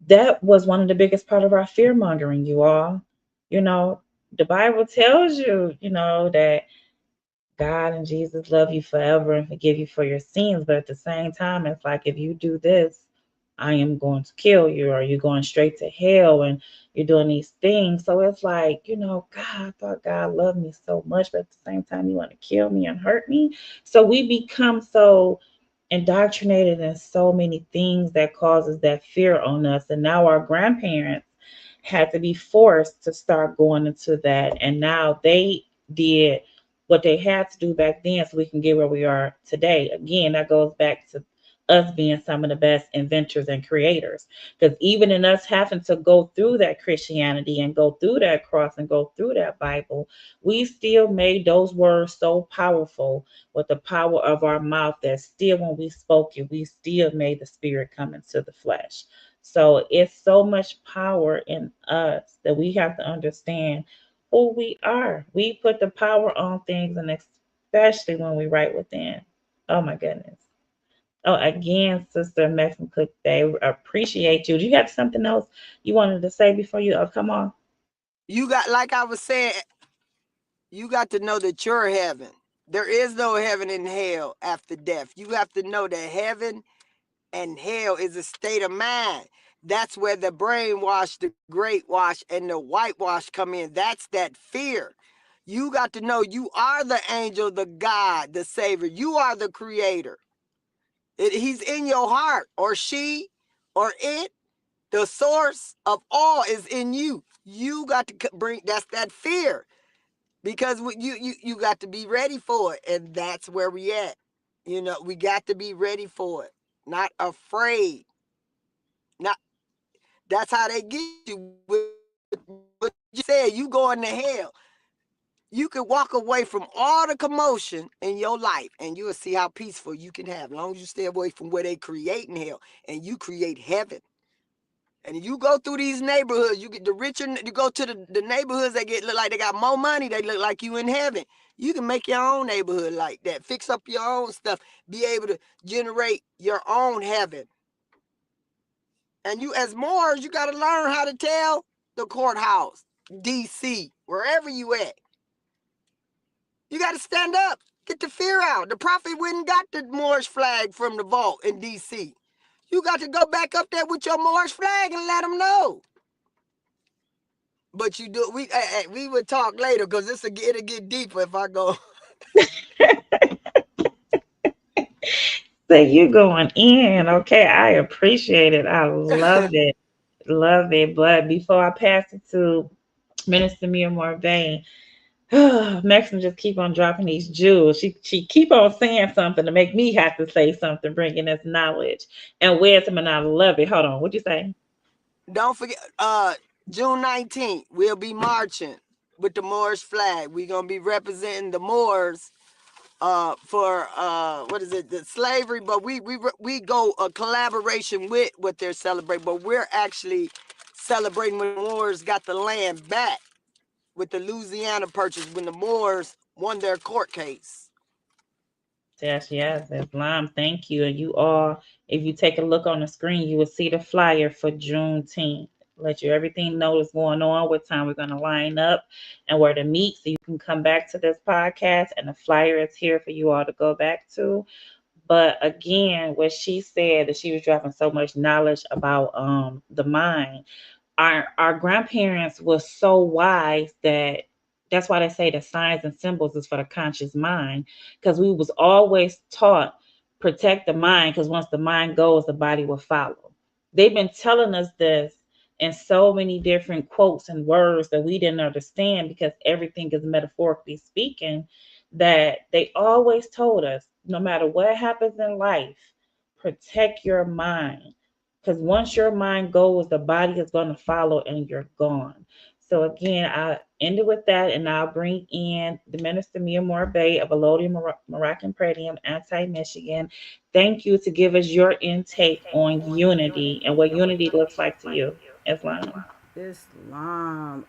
that was one of the biggest part of our fear mongering, you all. You know, the Bible tells you, that God and Jesus love you forever and forgive you for your sins. But at the same time, it's like, if you do this, I am going to kill you, or you're going straight to hell, and you're doing these things. So it's like, God, I thought God loved me so much, but at the same time, you want to kill me and hurt me. So we become so indoctrinated in so many things that causes that fear on us. And now our grandparents had to be forced to start going into that. And now they did what they had to do back then so we can get where we are today. Again, that goes back to us being some of the best inventors and creators. Because even in us having to go through that Christianity and go through that cross and go through that Bible, we still made those words so powerful with the power of our mouth that still when we spoke it, we still made the spirit come into the flesh. So it's so much power in us that we have to understand who we are. We put the power on things, and especially when we write within. Oh my goodness. Oh, again, Sister Mexican Cook, they appreciate you. Do you have something else you wanted to say before you come on? You got, like I was saying, you got to know that you're heaven. There is no heaven and hell after death. You have to know that heaven and hell is a state of mind. That's where the brainwash, the great wash, and the whitewash come in. That's that fear. You got to know you are the angel, the God, the Savior. You are the creator. He's in your heart, or she, or it. The source of all is in you. You got to bring, that's that fear, because you got to be ready for it, and that's where we at. We got to be ready for it, not afraid. Not That's how they get you. What you said, you going to hell. You can walk away from all the commotion in your life, and you'll see how peaceful you can have, as long as you stay away from where they create in hell, and you create heaven. And you go through these neighborhoods, you get the richer, you go to the neighborhoods that look like they got more money, they look like you in heaven. You can make your own neighborhood like that, fix up your own stuff, be able to generate your own heaven. And you, as Moors, you got to learn how to tell the courthouse, DC, wherever you at. You got to stand up, get the fear out. The prophet went and got the Moorish flag from the vault in DC. You got to go back up there with your Moorish flag and let them know. But you do. We would talk later, because it'll get deeper if I go. So you going in, okay? I appreciate it. I love it, love it. But before I pass it to Minister Mia Morvain, Maxim just keep on dropping these jewels. She keep on saying something to make me have to say something, bringing us knowledge and wisdom, and I love it. Hold on, what'd you say? Don't forget, June 19th, we'll be marching with the Moorish flag. We're gonna be representing the Moors for what is it, the slavery, but we go a collaboration with what they're celebrating, but we're actually celebrating when the Moors got the land back with the Louisiana Purchase, when the Moors won their court case. Yes, yes, Islam. Thank you. And you all, if you take a look on the screen, you will see the flyer for Juneteenth. Let you everything know what's going on, what time we're going to line up, and where to meet. So you can come back to this podcast, and the flyer is here for you all to go back to. But again, what she said, that she was dropping so much knowledge about the mind. Our grandparents were so wise that that's why they say the signs and symbols is for the conscious mind, because we was always taught protect the mind, because once the mind goes, the body will follow. They've been telling us this in so many different quotes and words that we didn't understand, because everything is metaphorically speaking, that they always told us no matter what happens in life, protect your mind, because once your mind goes, the body is going to follow and you're gone. So again, I ended with that, and I'll bring in the Minister Mia Morbay of Elodium Moroccan Pradium, Anti-Michigan. Thank you to give us your intake on unity and what unity looks like to you, Islam. Islam,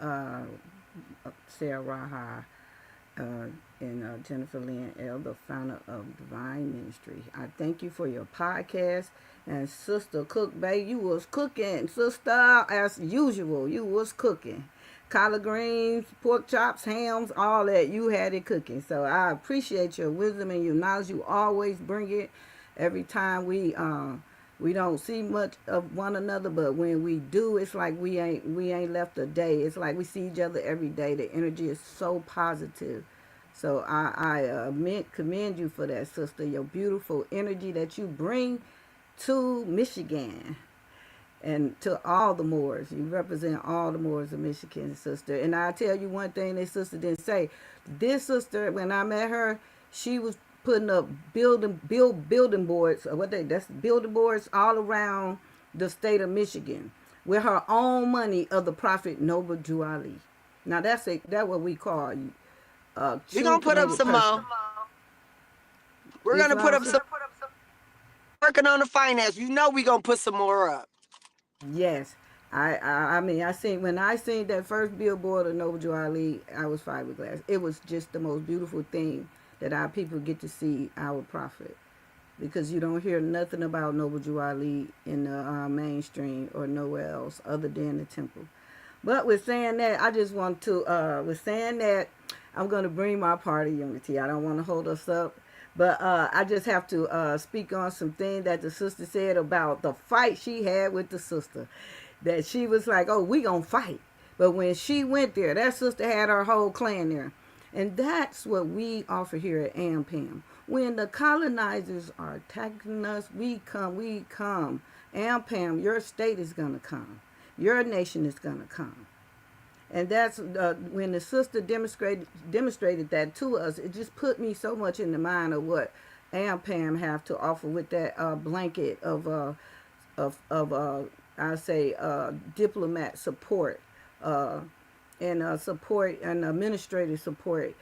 Sarah Raha, and Jennifer Lynn L., the founder of Divine Ministry. I thank you for your podcast. And Sister Cook Bay, you was cooking, sister, as usual. You was cooking. Collard greens, pork chops, hams, all that. You had it cooking. So I appreciate your wisdom and your knowledge. You always bring it every time we don't see much of one another, but when we do, it's like we ain't left a day. It's like we see each other every day. The energy is so positive. So I commend you for that, sister. Your beautiful energy that you bring to Michigan and to all the Moors. You represent all the Moors of Michigan, sister. And I tell you one thing this sister didn't say. This sister, when I met her, she was putting up building boards, that's building boards all around the state of Michigan with her own money of the Prophet Noble Drew Ali. Now that's what we call you. We're gonna put up some more. We're gonna put up some. Working on the finance. You know we're gonna put some more up. Yes. I mean, when I seen that first billboard of Noble Drew Ali, I was fiberglass. It was just the most beautiful thing that our people get to see our prophet, because you don't hear nothing about Noble Drew Ali in the mainstream or nowhere else other than the temple. But with saying that, I just want to, I'm going to bring my part of unity. I don't want to hold us up, but I just have to speak on some things that the sister said about the fight she had with the sister. That she was like, oh, we going to fight. But when she went there, that sister had her whole clan there. And that's what we offer here at AMPAM. When the colonizers are attacking us, we come AMPAM, your state is going to come. Your nation is going to come. And that's when the sister demonstrated that to us. It just put me so much in the mind of what AMPAM have to offer with that blanket of I say diplomat support and support and administrative support,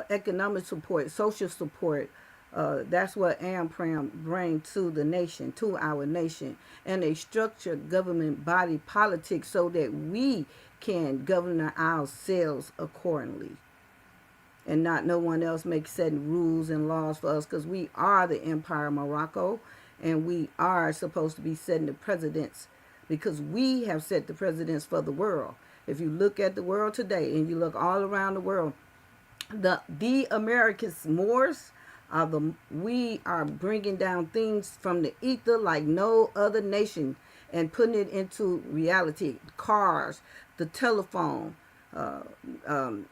economic support, social support. That's what AMPAM bring to the nation, to our nation, and a structured government body politics so that we can govern ourselves accordingly, and not no one else make setting rules and laws for us, because we are the Empire of Morocco, and we are supposed to be setting the precedents, because we have set the precedents for the world. If you look at the world today and you look all around the world, the Americans Moors we are bringing down things from the ether like no other nation and putting it into reality. Cars, the telephone, the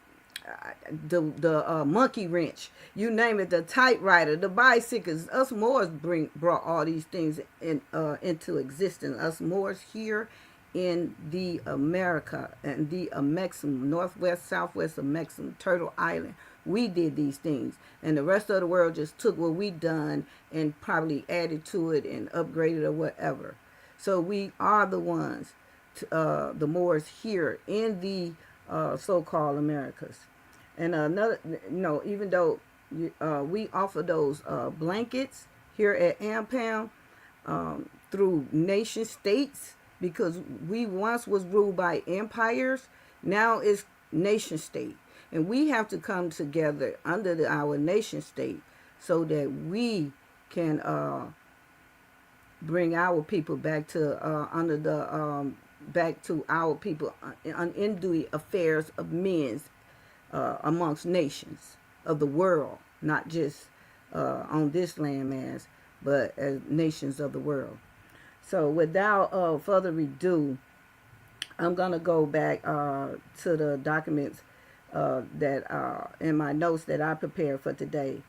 monkey wrench, you name it, the typewriter, the bicycles. Us Moors brought all these things into existence. Us Moors here in the America and the Amexem, Northwest, Southwest Amexem, Turtle Island. We did these things, and the rest of the world just took what we done and probably added to it and upgraded or whatever. So we are the ones, the Moors here in the so-called Americas. And another, even though we offer those blankets here at AMPAM through nation states, because we once was ruled by empires, now it's nation state. And we have to come together under our nation state so that we can bring our people back to back to our people in the affairs of men's amongst nations of the world, not just on this landmass, but as nations of the world. So without further ado, I'm gonna go back to the documents that in my notes that I prepared for today.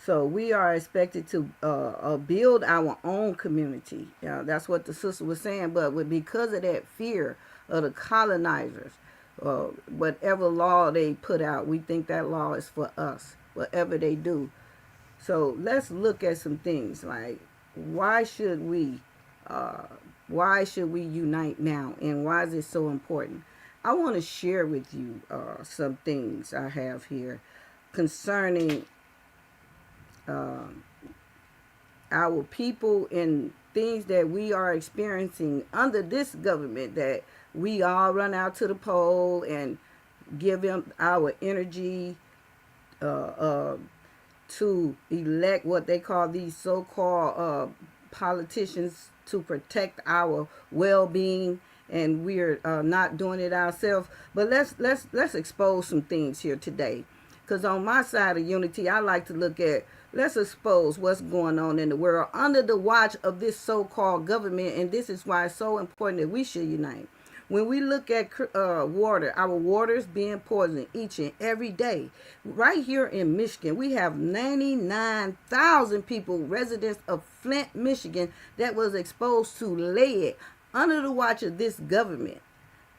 So we are expected to build our own community. That's what the sister was saying. But because of that fear of the colonizers, whatever law they put out, we think that law is for us, whatever they do. So let's look at some things like why should we unite now, and why is it so important? I want to share with you some things I have here concerning our people and things that we are experiencing under this government, that we all run out to the poll and give them our energy to elect what they call these so-called politicians to protect our well-being, and we're not doing it ourselves. But let's expose some things here today, because on my side of unity, I like to look at, let's expose what's going on in the world under the watch of this so-called government, and this is why it's so important that we should unite. When we look at water, our water is being poisoned each and every day. Right here in Michigan, we have 99,000 people, residents of Flint, Michigan, that was exposed to lead under the watch of this government.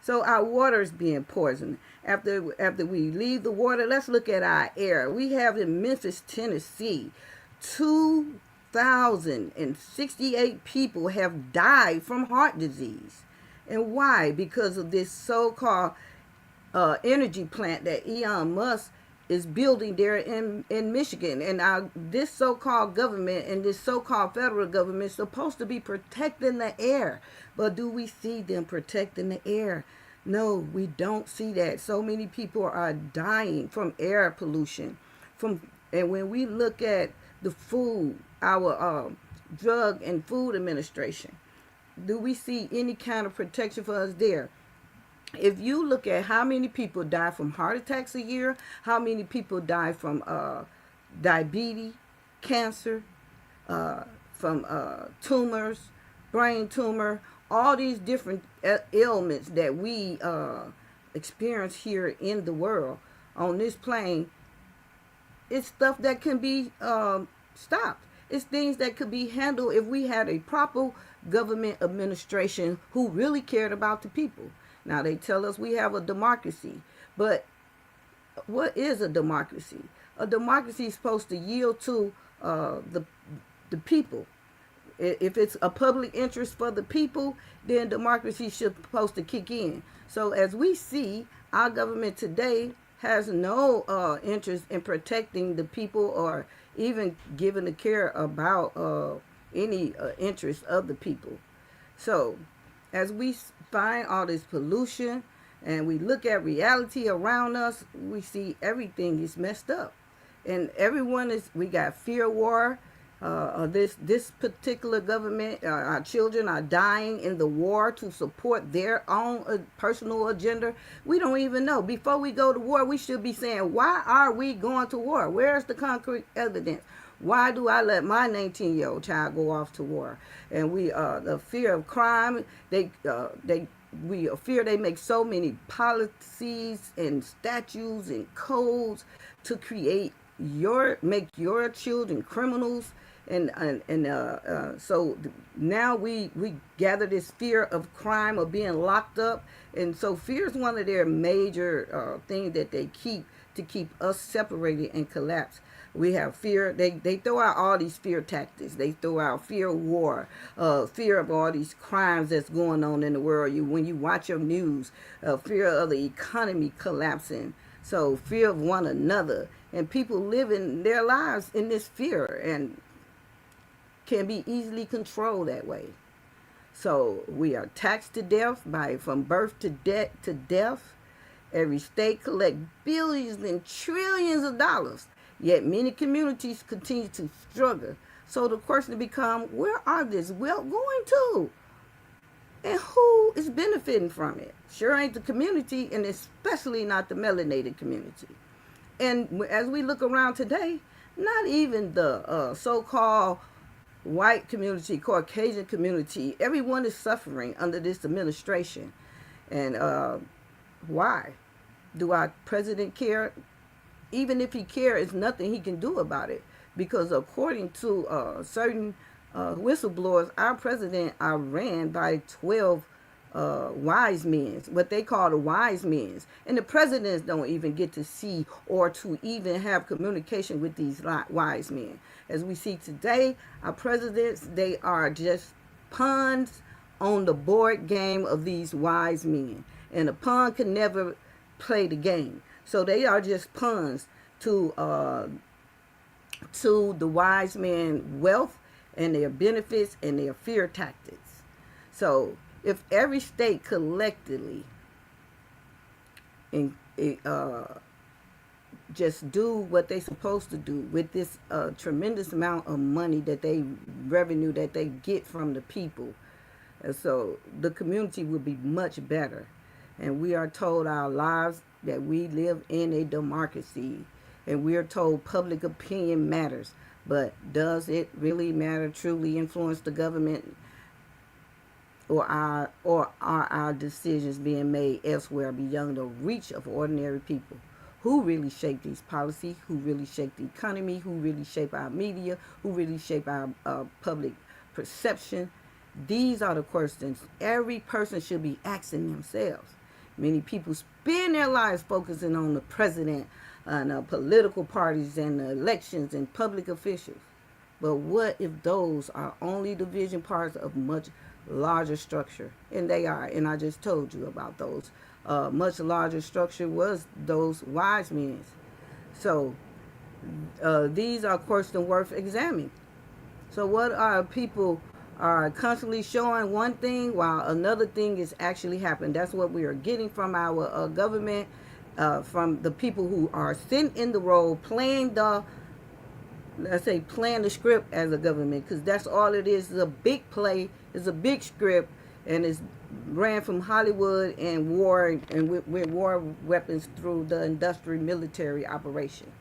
So our water is being poisoned. After we leave the water, let's look at our air. We have in Memphis, Tennessee, 2,068 people have died from heart disease. And why? Because of this so-called energy plant that Elon Musk is building there in Michigan. And this so-called government and this so-called federal government is supposed to be protecting the air. But do we see them protecting the air? No, we don't see that. So many people are dying from air pollution. And when we look at the food, our Drug and Food Administration, do we see any kind of protection for us there? If you look at how many people die from heart attacks a year, how many people die from diabetes, cancer, from tumors, brain tumor, all these different ailments that we experience here in the world on this plane, it's stuff that can be stopped. It's things that could be handled if we had a proper government administration who really cared about the people. Now they tell us we have a democracy, but what is a democracy? A democracy is supposed to yield to the people. If it's a public interest for the people, then democracy should supposed to kick in. So as we see, our government today has no interest in protecting the people or even giving a care about any interest of the people. So as we find all this pollution and we look at reality around us, we see everything is messed up. And we got fear war. This particular government, our children are dying in the war to support their own personal agenda. We don't even know. Before we go to war, we should be saying, why are we going to war? Where's the concrete evidence? Why do I let my 19-year-old child go off to war? And the fear of crime, we fear they make so many policies and statutes and codes to make your children criminals. So now we gather this fear of crime, of being locked up. And so fear is one of their major things that they keep to keep us separated and collapse. We have fear. They throw out all these fear tactics. They throw out fear of war, fear of all these crimes that's going on in the world. When you watch your news, fear of the economy collapsing. So fear of one another, and people living their lives in this fear and can be easily controlled that way. So we are taxed to death from birth to death. Every state collects billions and trillions of dollars, yet many communities continue to struggle. So the question becomes, where are this wealth going to? And who is benefiting from it? Sure ain't the community, and especially not the melanated community. And as we look around today, not even the so-called white community, Caucasian community, everyone is suffering under this administration. And why? Do our president care? Even if he cares, there's nothing he can do about it. Because according to certain whistleblowers, our president are ran by 12 wise men, what they call the wise men. And the presidents don't even get to see or to even have communication with these wise men. As we see today, our presidents, they are just pawns on the board game of these wise men. And a pawn can never play the game. So they are just pawns to the wise men wealth and their benefits and their fear tactics. So if every state collectively just do what they're supposed to do with this tremendous amount of money revenue that they get from the people, and so the community will be much better. And we are told our lives that we live in a democracy, and we are told public opinion matters. But does it really matter, truly influence the government? Or are our decisions being made elsewhere beyond the reach of ordinary people? Who really shape these policies? Who really shape the economy? Who really shape our media? Who really shape our public perception? These are the questions every person should be asking themselves. Many people spend their lives focusing on the president and political parties and elections and public officials. But what if those are only division parts of much larger structure? And they are. And I just told you about those. Much larger structure was those wise men. So these are questions worth examining. So what are people are constantly showing one thing while another thing is actually happening? That's what we are getting from our government, from the people who are sent in the role, playing the script as a government, because that's all it is a big play, it's a big script, and it's ran from Hollywood and war and with war weapons through the industrial military operation.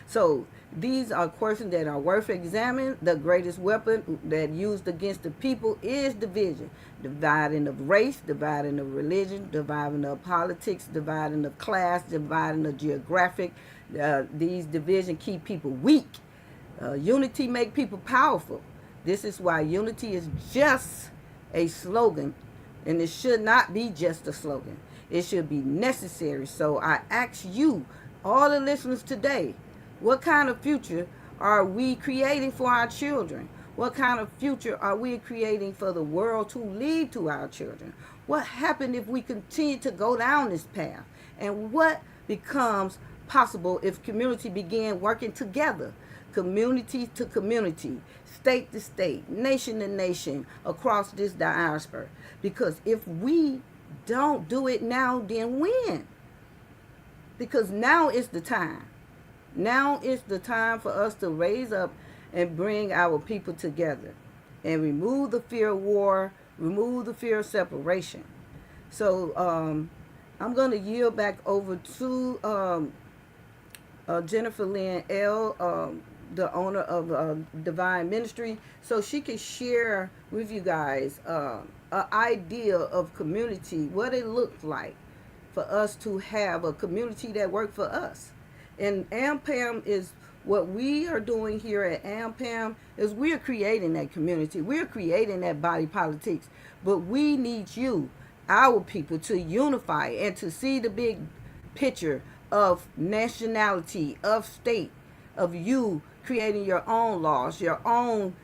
So these are questions that are worth examining. The greatest weapon that used against the people is division. Dividing of race, dividing of religion, dividing of politics, dividing of class, dividing of geographic. These divisions keep people weak. Unity make people powerful. This is why unity is just a slogan, and it should not be just a slogan. It should be necessary. So I ask you, all the listeners today, what kind of future are we creating for our children? What kind of future are we creating for the world to leave to our children? What happened if we continue to go down this path? And what becomes possible if community began working together? Community to community, state to state, nation to nation, across this diaspora. Because if we don't do it now, then when? Because now is the time. Now is the time for us to raise up and bring our people together and remove the fear of war, remove the fear of separation. So I'm going to yield back over to Jennifer Lynn L., the owner of Divine Ministry, so she can share with you guys an idea of community, what it looks like for us to have a community that works for us. And AMPAM is what we are doing here at AMPAM is we're creating that community. We're creating that body politics. But we need you, our people, to unify and to see the big picture of nationality, of state, of you creating your own laws, your own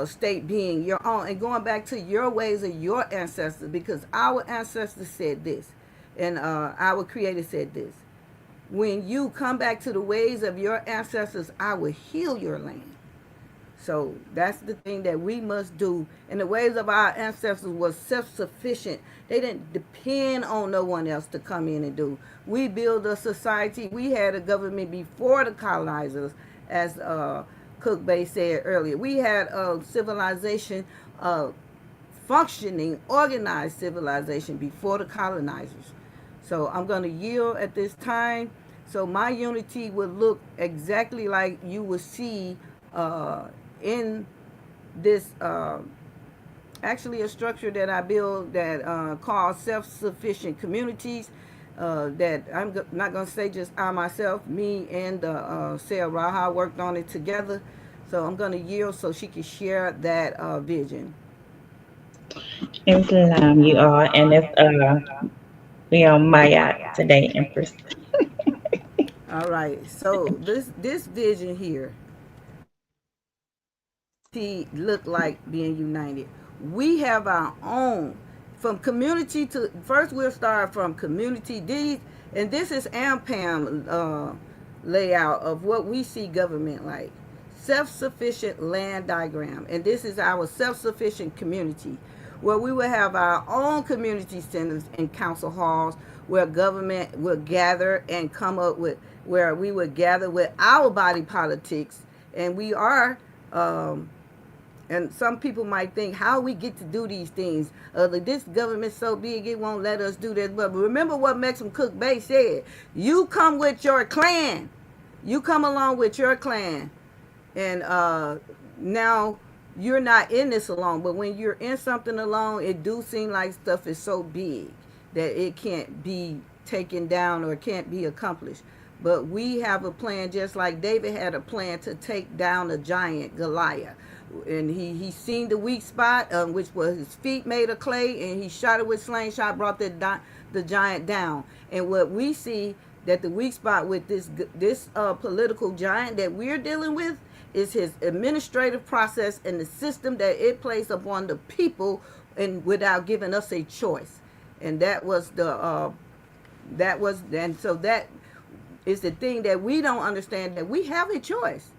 state being your own, and going back to your ways of your ancestors, because our ancestors said this, and our Creator said this. When you come back to the ways of your ancestors, I will heal your land. So that's the thing that we must do. And the ways of our ancestors was self-sufficient. They didn't depend on no one else to come in and do. We build a society. We had a government before the colonizers, as Cook Bay said earlier. We had a civilization, functioning, organized civilization before the colonizers. So I'm going to yield at this time. So my unity would look exactly like you will see in this, actually a structure that I build that called self-sufficient communities. That I'm not going to say just I myself, me and Sarah Raha worked on it together. So I'm going to yield so she can share that vision. Islam, you are, and it's we on Maya today, Empress. All right. So this vision here, look like being united. We have our own. From community to, first we'll start from community. And this is AMPAM layout of what we see government like. Self-sufficient land diagram. And this is our self-sufficient community, where we will have our own community centers and council halls where government will gather and come up with, where we would gather with our body politics. And we are, and some people might think, how we get to do these things? This government's so big, it won't let us do this. But remember what Maxim Cook Bay said. You come with your clan. You come along with your clan. And now you're not in this alone. But when you're in something alone, it do seem like stuff is so big that it can't be taken down or can't be accomplished. But we have a plan, just like David had a plan to take down the giant Goliath. And he seen the weak spot, which was his feet made of clay, and he shot it with slingshot, brought the giant down. And what we see that the weak spot with this political giant that we're dealing with is his administrative process and the system that it placed upon the people, and without giving us a choice. And that was and so that is the thing that we don't understand, that we have a choice.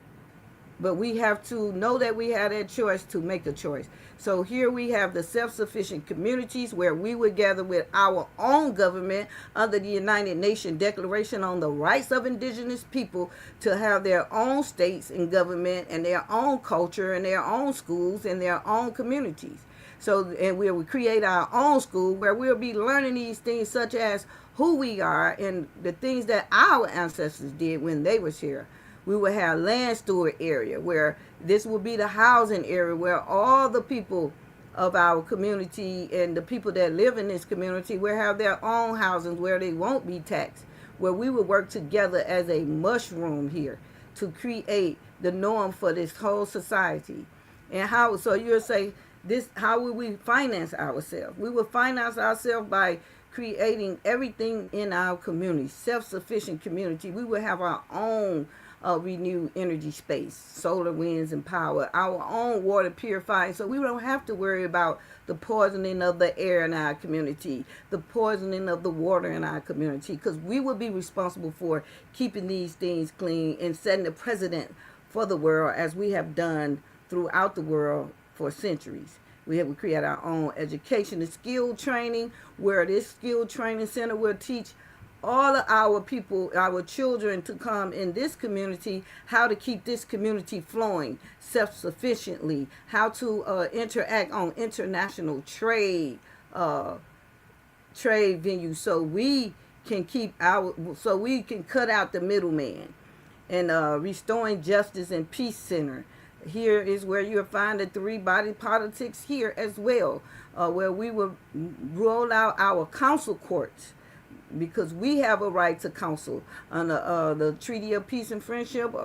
But we have to know that we have that choice to make a choice. So here we have the self-sufficient communities where we would gather with our own government under the United Nations Declaration on the Rights of Indigenous People to have their own states and government and their own culture and their own schools and their own communities. So, and we will create our own school where we'll be learning these things such as who we are and the things that our ancestors did when they was here. We will have land steward area where this will be the housing area where all the people of our community and the people that live in this community will have their own housing where they won't be taxed, where we will work together as a mushroom here to create the norm for this whole society. And how, so you'll say, this, how will we finance ourselves? We will finance ourselves by creating everything in our community, self-sufficient community. We will have our own renewed energy space, solar, winds, and power, our own water purifying, so we don't have to worry about the poisoning of the air in our community, the poisoning of the water in our community, because we will be responsible for keeping these things clean and setting the precedent for the world, as we have done throughout the world for centuries. We have created our own education and skill training, where this skill training center will teach all of our people, our children, to come in this community, how to keep this community flowing self-sufficiently, how to interact on international trade venues, so we can so we can cut out the middleman, and restoring justice and peace center. Here is where you'll find the three-body politics here as well, where we will roll out our council courts, because we have a right to counsel under the Treaty of Peace and Friendship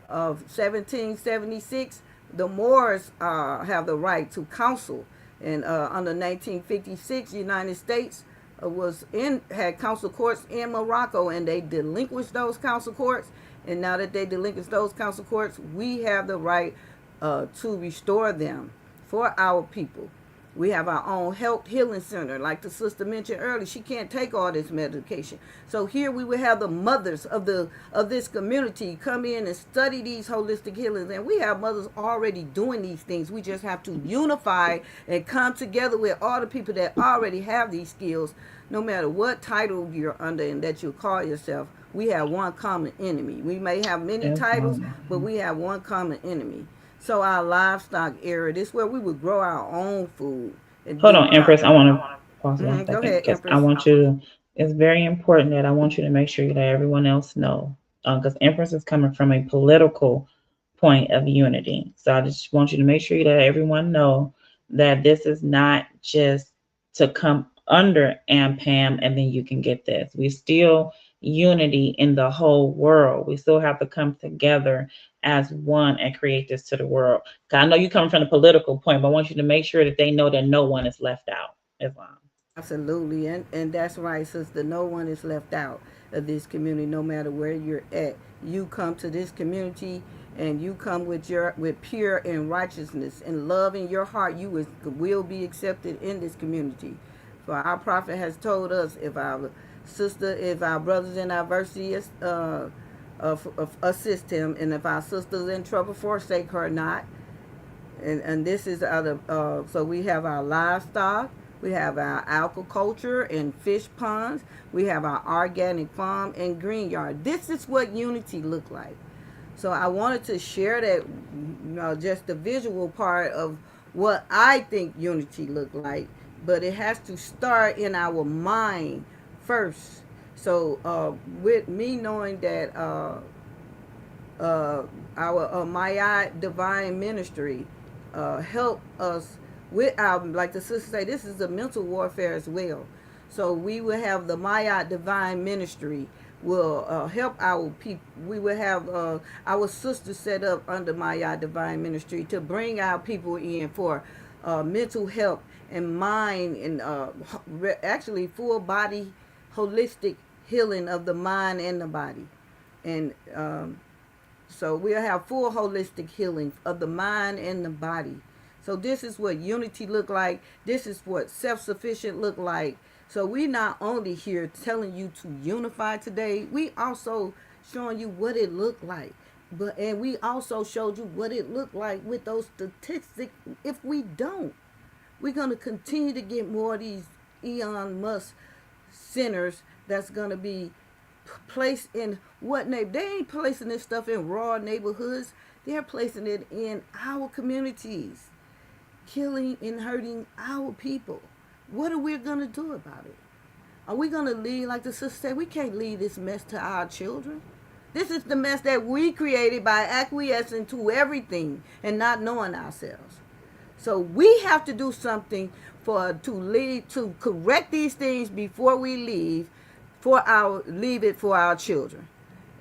of 1776. The Moors have the right to counsel, and under 1956, the United States had council courts in Morocco, and they delinquished those council courts. And now that they delinquished those council courts, we have the right to restore them for our people. We have our own health healing center. Like the sister mentioned earlier, she can't take all this medication. So here we will have the mothers of this community come in and study these holistic healings. And we have mothers already doing these things. We just have to unify and come together with all the people that already have these skills, no matter what title you're under and that you call yourself. We have one common enemy. We may have many titles, but we have one common enemy. So our livestock area, this is where we would grow our own food. Hold on, Empress. I want to pause one second. Go ahead, because Empress. I want you to, it's very important that I want you to make sure you let everyone else know. Because Empress is coming from a political point of unity. So I just want you to make sure you let everyone know that this is not just to come under AMPAM and then you can get this. We still unity in the whole world. We still have to come together as one and create this to the world. I know you come from the political point, but I want you to make sure that they know that no one is left out. Islam. Absolutely, and that's right, sister. No one is left out of this community, no matter where you're at. You come to this community, and you come with pure and righteousness and love in your heart. You will be accepted in this community. For our prophet has told us, if our brothers in adversity assist him, and if our sister's in trouble, forsake her not. And this is so we have our livestock, we have our aquaculture and fish ponds, we have our organic farm and green yard. This is what unity look like. So I wanted to share that, just the visual part of what I think unity look like, but it has to start in our mind first. So with me knowing that our Maat Divine Ministry help us with our, like the sister say, this is a mental warfare as well. So we will have the Maat Divine Ministry will help our people. We will have our sisters set up under Maat Divine Ministry to bring our people in for mental health and mind, and actually full body holistic healing of the mind and the body. And so we'll have full holistic healing of the mind and the body. So this is what unity look like. This is what self-sufficient look like. So we not only here telling you to unify today, we also showing you what it looked like. And we also showed you what it looked like with those statistics. If we don't, we're going to continue to get more of these Elon Musk centers that's going to be placed in what neighborhood? They ain't placing this stuff in raw neighborhoods. They're placing it in our communities, killing and hurting our people. What are we going to do about it? Are we going to leave, like the sister said, we can't leave this mess to our children. This is the mess that we created by acquiescing to everything and not knowing ourselves. So we have to do something to correct these things before we leave it for our children.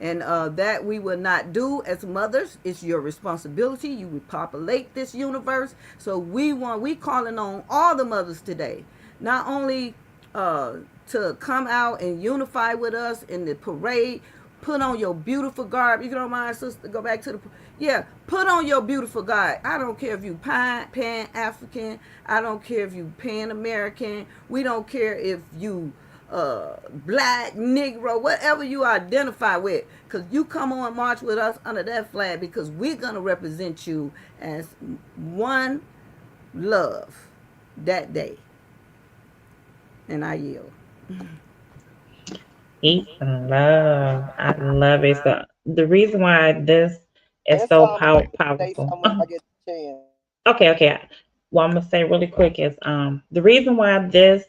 And that we will not do as mothers. It's your responsibility. You would populate this universe. So we calling on all the mothers today, not only to come out and unify with us in the parade. Put on your beautiful garb. You don't mind, sister, go back to the, yeah, put on your beautiful garb. I don't care if you pan African. I don't care if you pan American. We don't care if you black, negro, whatever you identify with, because you come on march with us under that flag, because we're going to represent you as one love that day. And I yield. Peace and love. I love it. So the reason why this is That's so all I'm going to say powerful. something when I get the chance. Okay. What I'm gonna say really quick is the reason why this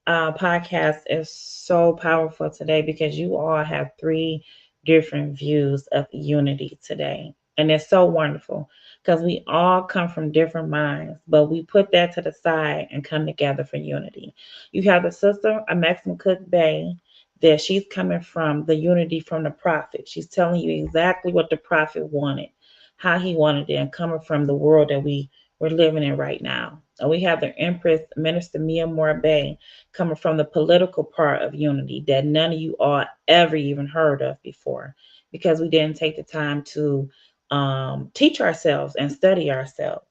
podcast is so powerful today, because you all have three different views of unity today. And it's so wonderful because we all come from different minds, but we put that to the side and come together for unity. You have the sister, a Mexican Cook Bay, that she's coming from the unity from the prophet. She's telling you exactly what the prophet wanted, how he wanted it, and coming from the world that we're living in right now. And we have the Empress Minister Mia Morbe coming from the political part of unity that none of you all ever even heard of before, because we didn't take the time to teach ourselves and study ourselves.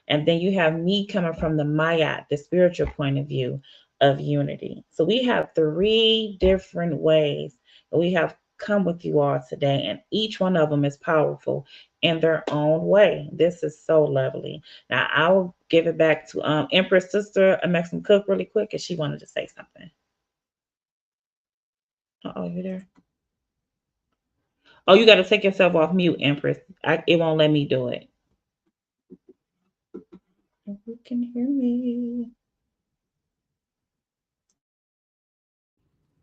And then you have me coming from the Mayat, the spiritual point of view of unity. So we have three different ways that we have come with you all today, and each one of them is powerful in their own way. This is so lovely. Now I will give it back to Empress Sister, a Mexican Cook, really quick, because she wanted to say something. Oh, you there? Oh, you got to take yourself off mute, Empress. It won't let me do it. You can hear me.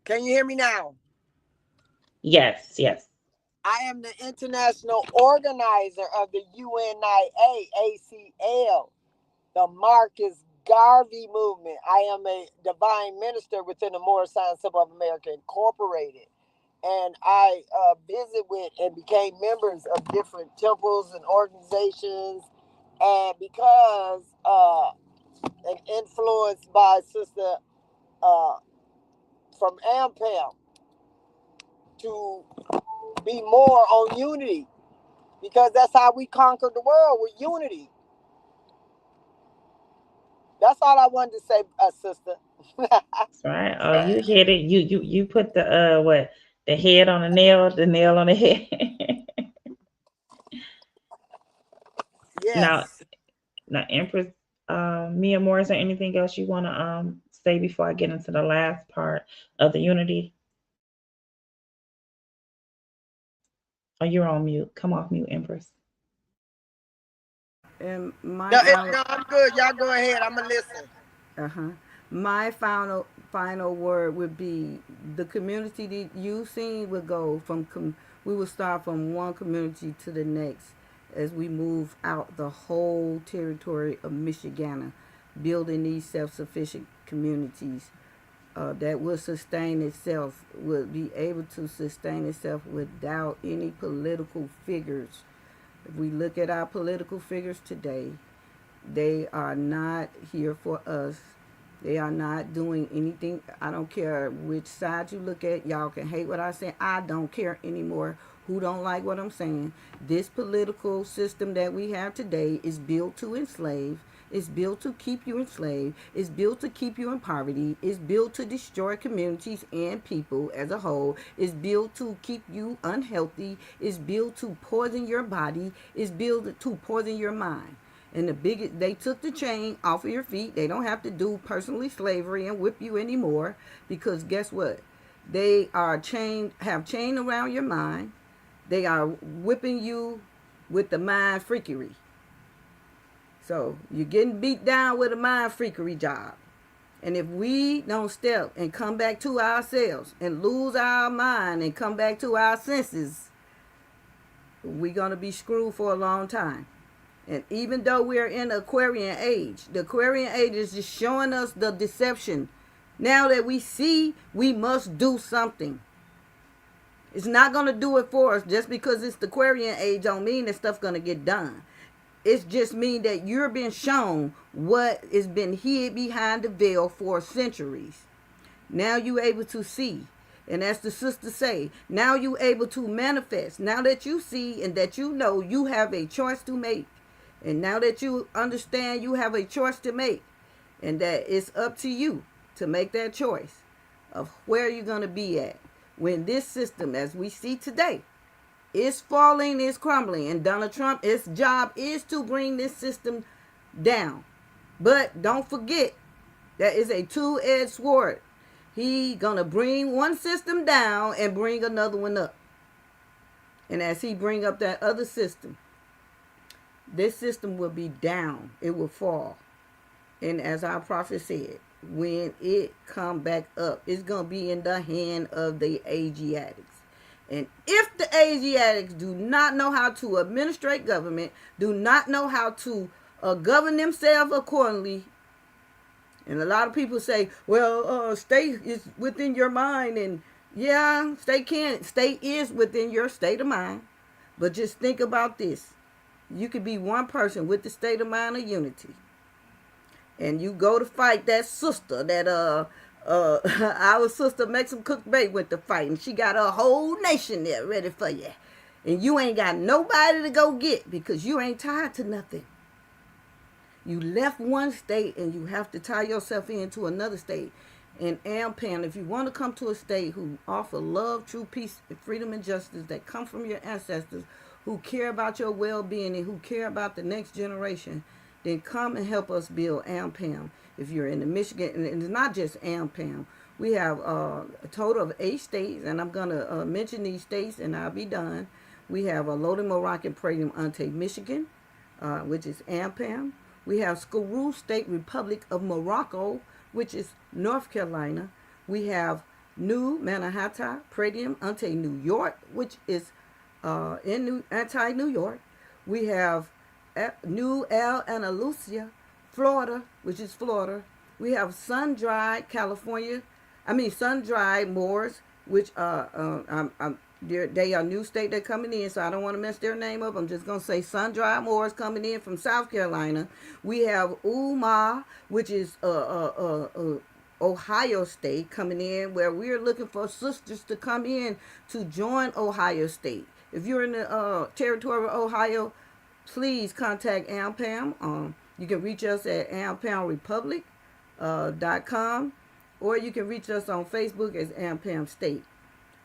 Can you hear me now? Yes. I am the international organizer of the UNIA ACL, the Marcus Garvey movement. I am a divine minister within the Moorish Science Temple of America Incorporated. And I visit with and became members of different temples and organizations. And because and influenced by Sister from AMPAM to be more on unity, because that's how we conquered the world, with unity. That's all I wanted to say, sister. That's right. Oh, you hit it. You put the what, the head on the nail on the head. now Yes. now Empress Mia Moore, is there anything else you want to say before I get into the last part of the unity? Oh, you're on mute. Come off mute, Empress. And No, no, I'm good. Y'all go ahead. I'm going to listen. Uh-huh. My final word would be the community that you seen would go from we would start from one community to the next as we move out the whole territory of Michigan, building these self-sufficient communities that will sustain itself, will be able to sustain itself without any political figures. If we look at our political figures today, they are not here for us. They are not doing anything. I don't care which side you look at. Y'all can hate what I say. I don't care anymore who don't like what I'm saying. This political system that we have today is built to enslave. It's built to keep you enslaved. It's built to keep you in poverty. It's built to destroy communities and people as a whole. It's built to keep you unhealthy. It's built to poison your body. It's built to poison your mind. And they took the chain off of your feet. They don't have to do personally slavery and whip you anymore, because guess what? They are have chain around your mind. They are whipping you with the mind freakery. So you're getting beat down with a mind freakery job. And if we don't step and come back to ourselves and lose our mind and come back to our senses, we're going to be screwed for a long time. And even though we're in the Aquarian age is just showing us the deception. Now that we see, we must do something. It's not going to do it for us. Just because it's the Aquarian age don't mean that stuff's going to get done. It's just mean that you're being shown what has been hid behind the veil for centuries. Now you able to see. And as the sister say, now you able to manifest. Now that you see and that you know, you have a choice to make. And now that you understand, you have a choice to make. And that it's up to you to make that choice of where you're going to be at. When this system, as we see today, is falling, is crumbling. And Donald Trump, his job is to bring this system down. But don't forget, that is a two-edged sword. He gonna bring one system down and bring another one up. And as he bring up that other system, this system will be down. It will fall. And as our prophet said, when it come back up, it's gonna be in the hand of the Asiatics. And if the Asiatics do not know how to administrate government, do not know how to govern themselves accordingly, and a lot of people say, well, state is within your mind. And yeah, state is within your state of mind. But just think about this. You could be one person with the state of mind of unity. And you go to fight that sister that our sister Mexican Cook Bay went to fight. And she got a whole nation there ready for you. And you ain't got nobody to go get because you ain't tied to nothing. You left one state and you have to tie yourself into another state. And AMPAN, if you want to come to a state who offer love, true peace, freedom, and justice that come from your ancestors, who care about your well-being and who care about the next generation, then come and help us build AMPAM. If you're in the Michigan, and it's not just AMPAM. We have a total of 8 states, and I'm going to mention these states and I'll be done. We have Lodi, Moroccan, Pradium, Ante, Michigan, which is AMPAM. We have Skuru State Republic of Morocco, which is North Carolina. We have New Manhattan, Pradium, Ante, New York, which is in New York. We have New El Andalusia, Florida, which is Florida. We have Sun-Dried, California. Sun-Dried Moors, which they are new state they're coming in, so I don't want to mess their name up. I'm just going to say Sun-Dried Moors coming in from South Carolina. We have Umar, which is Ohio State coming in, where we're looking for sisters to come in to join Ohio State. If you're in the territory of Ohio, please contact AMPAM. You can reach us at ampamrepublic.com, or you can reach us on Facebook as AMPAM State.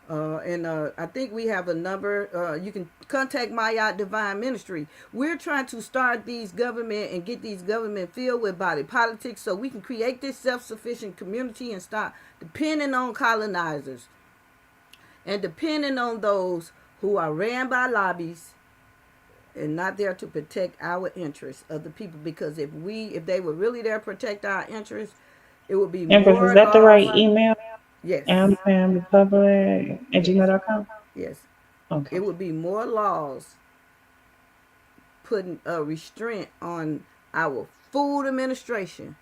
I think we have a number. You can contact Maat Divine Ministry. We're trying to start these government and get these government filled with body politics so we can create this self-sufficient community and stop depending on colonizers and depending on those who are ran by lobbies and not there to protect our interests of the people. Because if they were really there to protect our interests, it would be Empress, more is that the right laws. email? Yes. AMPAMRepublic@gmail.com? Yes. Okay. It would be more laws putting a restraint on our food administration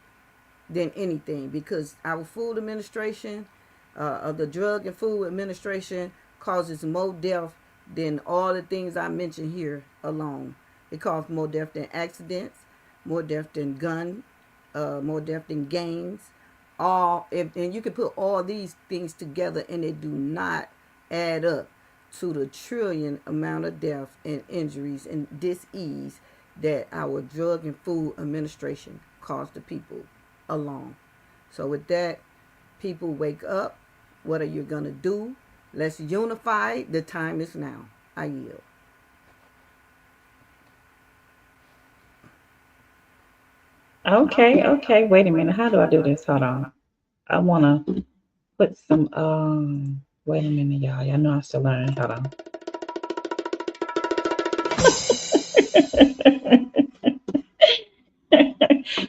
than anything, because our food administration, of the Drug and Food Administration, causes more death than all the things I mentioned here alone. It causes more death than accidents, more death than more death than gangs. And you can put all these things together and they do not add up to the trillion amount of death and injuries and dis-ease that our Drug and Food Administration caused the people alone. So with that, people, wake up. What are you going to do? Let's unify. The time is now. I yield. Okay. Wait a minute. How do I do this? Hold on. I want to put some, wait a minute, y'all. Y'all know I still learning. Hold on.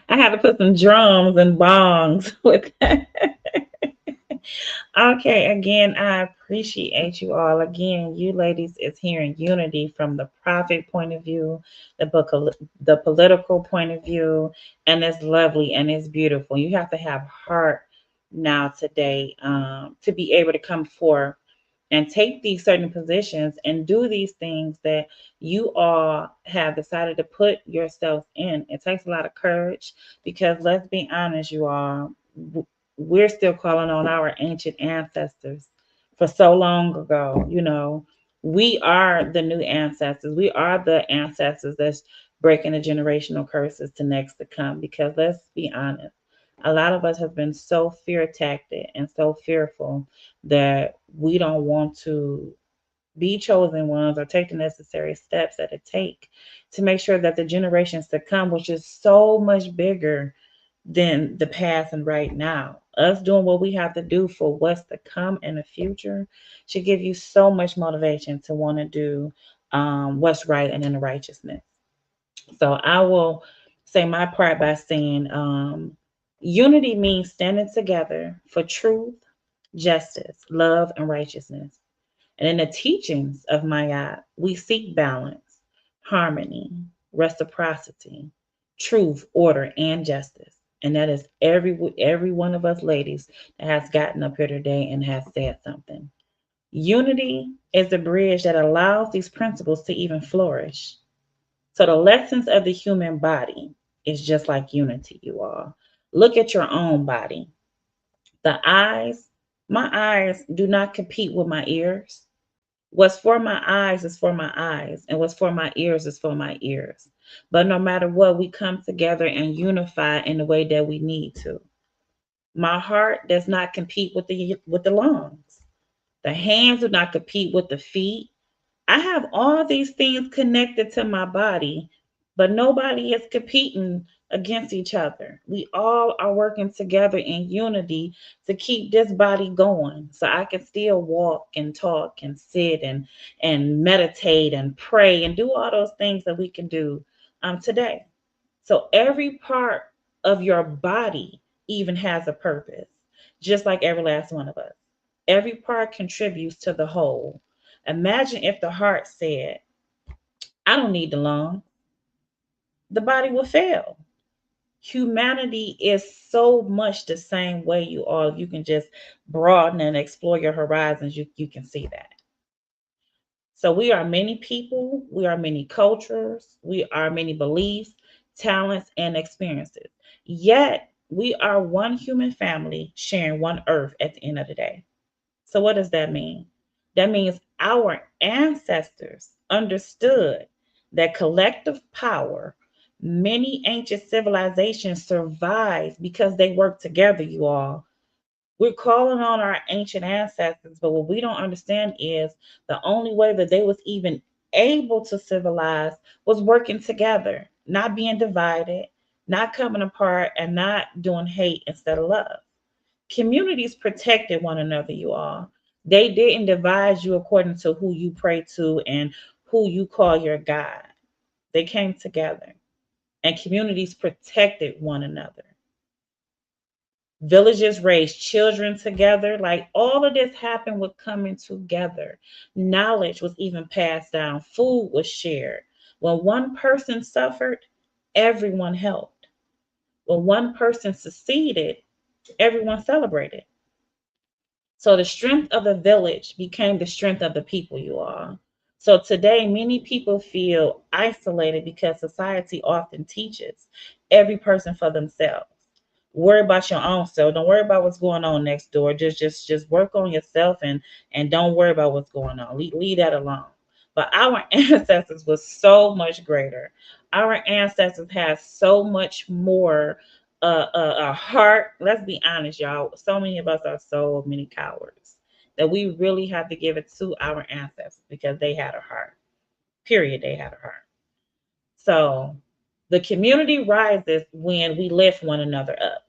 I had to put some drums and bongs with that. Okay, again, I appreciate you all. Again, you ladies is hearing unity from the prophet point of view, the political point of view, and it's lovely and it's beautiful. You have to have heart now today to be able to come forth and take these certain positions and do these things that you all have decided to put yourselves in. It takes a lot of courage because let's be honest, you all, we're still calling on our ancient ancestors for so long ago. We are the new ancestors. We are the ancestors that's breaking the generational curses to next to come. Because let's be honest, a lot of us have been so fear tactic and so fearful that we don't want to be chosen ones or take the necessary steps that it take to make sure that the generations to come, which is so much bigger than the past and right now, us doing what we have to do for what's to come in the future should give you so much motivation to want to do what's right and in the righteousness. So I will say my part by saying unity means standing together for truth, justice, love, and righteousness. And in the teachings of Mayat, we seek balance, harmony, reciprocity, truth, order, and justice. And that is every one of us ladies that has gotten up here today and has said something. Unity is the bridge that allows these principles to even flourish. So the lessons of the human body is just like unity, you all. Look at your own body. The eyes, my eyes do not compete with my ears. What's for my eyes is for my eyes, and what's for my ears is for my ears. But no matter what, we come together and unify in the way that we need to. My heart does not compete with the lungs. The hands do not compete with the feet. I have all these things connected to my body, but nobody is competing against each other. We all are working together in unity to keep this body going so I can still walk and talk and sit and meditate and pray and do all those things that we can do today. So every part of your body even has a purpose, just like every last one of us. Every part contributes to the whole. Imagine if the heart said, I don't need the lung, the body will fail. Humanity is so much the same way you are. You can just broaden and explore your horizons. You can see that. So we are many people, we are many cultures, we are many beliefs, talents, and experiences. Yet we are one human family sharing one earth at the end of the day. So, what does that mean? That means our ancestors understood that collective power, many ancient civilizations survived because they worked together, you all. We're calling on our ancient ancestors, but what we don't understand is the only way that they was even able to civilize was working together, not being divided, not coming apart, and not doing hate instead of love. Communities protected one another, you all. They didn't divide you according to who you pray to and who you call your God. They came together and communities protected one another. Villages raised children together. Like all of this happened with coming together. Knowledge was even passed down, food was shared. When one person suffered, everyone helped. When one person succeeded, everyone celebrated. So the strength of the village became the strength of the people, you all. So today, many people feel isolated because society often teaches every person for themselves. Worry about your own self. Don't worry about what's going on next door. Just work on yourself and don't worry about what's going on. Leave that alone. But our ancestors was so much greater. Our ancestors had so much more a heart. Let's be honest, y'all. So many of us are so many cowards that we really have to give it to our ancestors because they had a heart. Period. They had a heart. So the community rises when we lift one another up.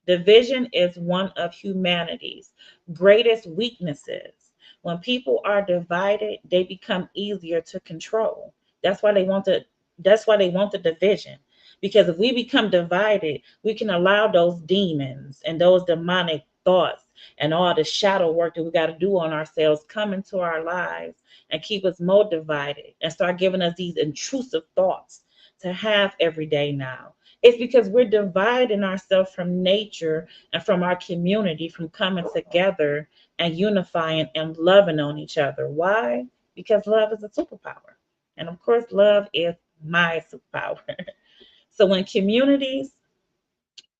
Division is one of humanity's greatest weaknesses. When people are divided, they become easier to control. That's why they want to that's why they want the division. Because if we become divided, we can allow those demons and those demonic thoughts and all the shadow work that we got to do on ourselves come into our lives and keep us more divided and start giving us these intrusive thoughts to have every day now. It's because we're dividing ourselves from nature and from our community, from coming together and unifying and loving on each other. Why? Because love is a superpower. And of course, love is my superpower. So when communities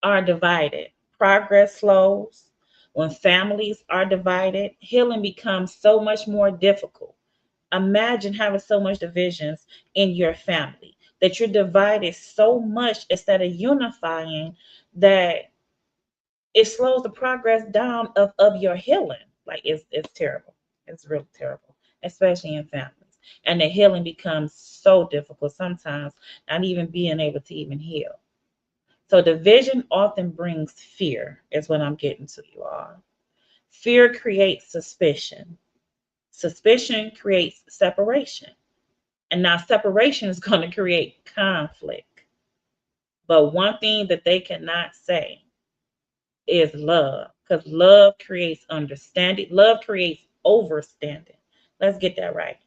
are divided, progress slows. When families are divided, healing becomes so much more difficult. Imagine having so much divisions in your family that you're divided so much instead of unifying that it slows the progress down of your healing. Like it's terrible. It's really terrible, especially in families. And the healing becomes so difficult sometimes, not even being able to even heal. So division often brings fear, is what I'm getting to you all. Fear creates suspicion. Suspicion creates separation. And now separation is going to create conflict. But one thing that they cannot say is love, because love creates understanding. Love creates overstanding. Let's get that right.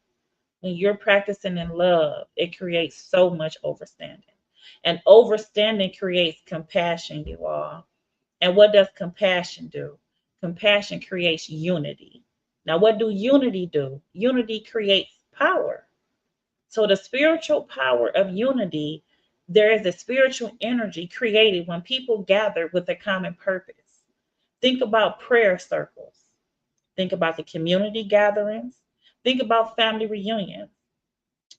When you're practicing in love, it creates so much overstanding. And overstanding creates compassion, you all. And what does compassion do? Compassion creates unity. Now, what do unity do? Unity creates power. So, the spiritual power of unity, there is a spiritual energy created when people gather with a common purpose. Think about prayer circles. Think about the community gatherings. Think about family reunions.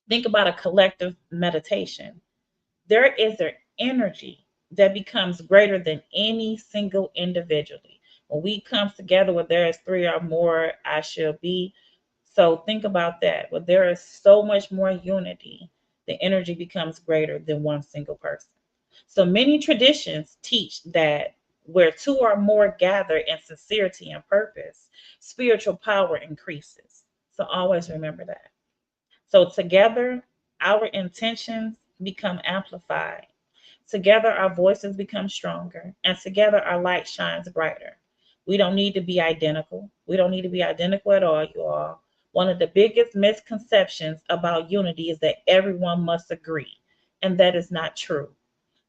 Think about a collective meditation. There is an energy that becomes greater than any single individually. When we come together, where there is three or more, I shall be. So think about that. Where there is so much more unity, the energy becomes greater than one single person. So many traditions teach that where two or more gather in sincerity and purpose, spiritual power increases. So always remember that. So together, our intentions become amplified. Together, our voices become stronger, and together, our light shines brighter. We don't need to be identical. We don't need to be identical at all, you all. One of the biggest misconceptions about unity is that everyone must agree, and that is not true.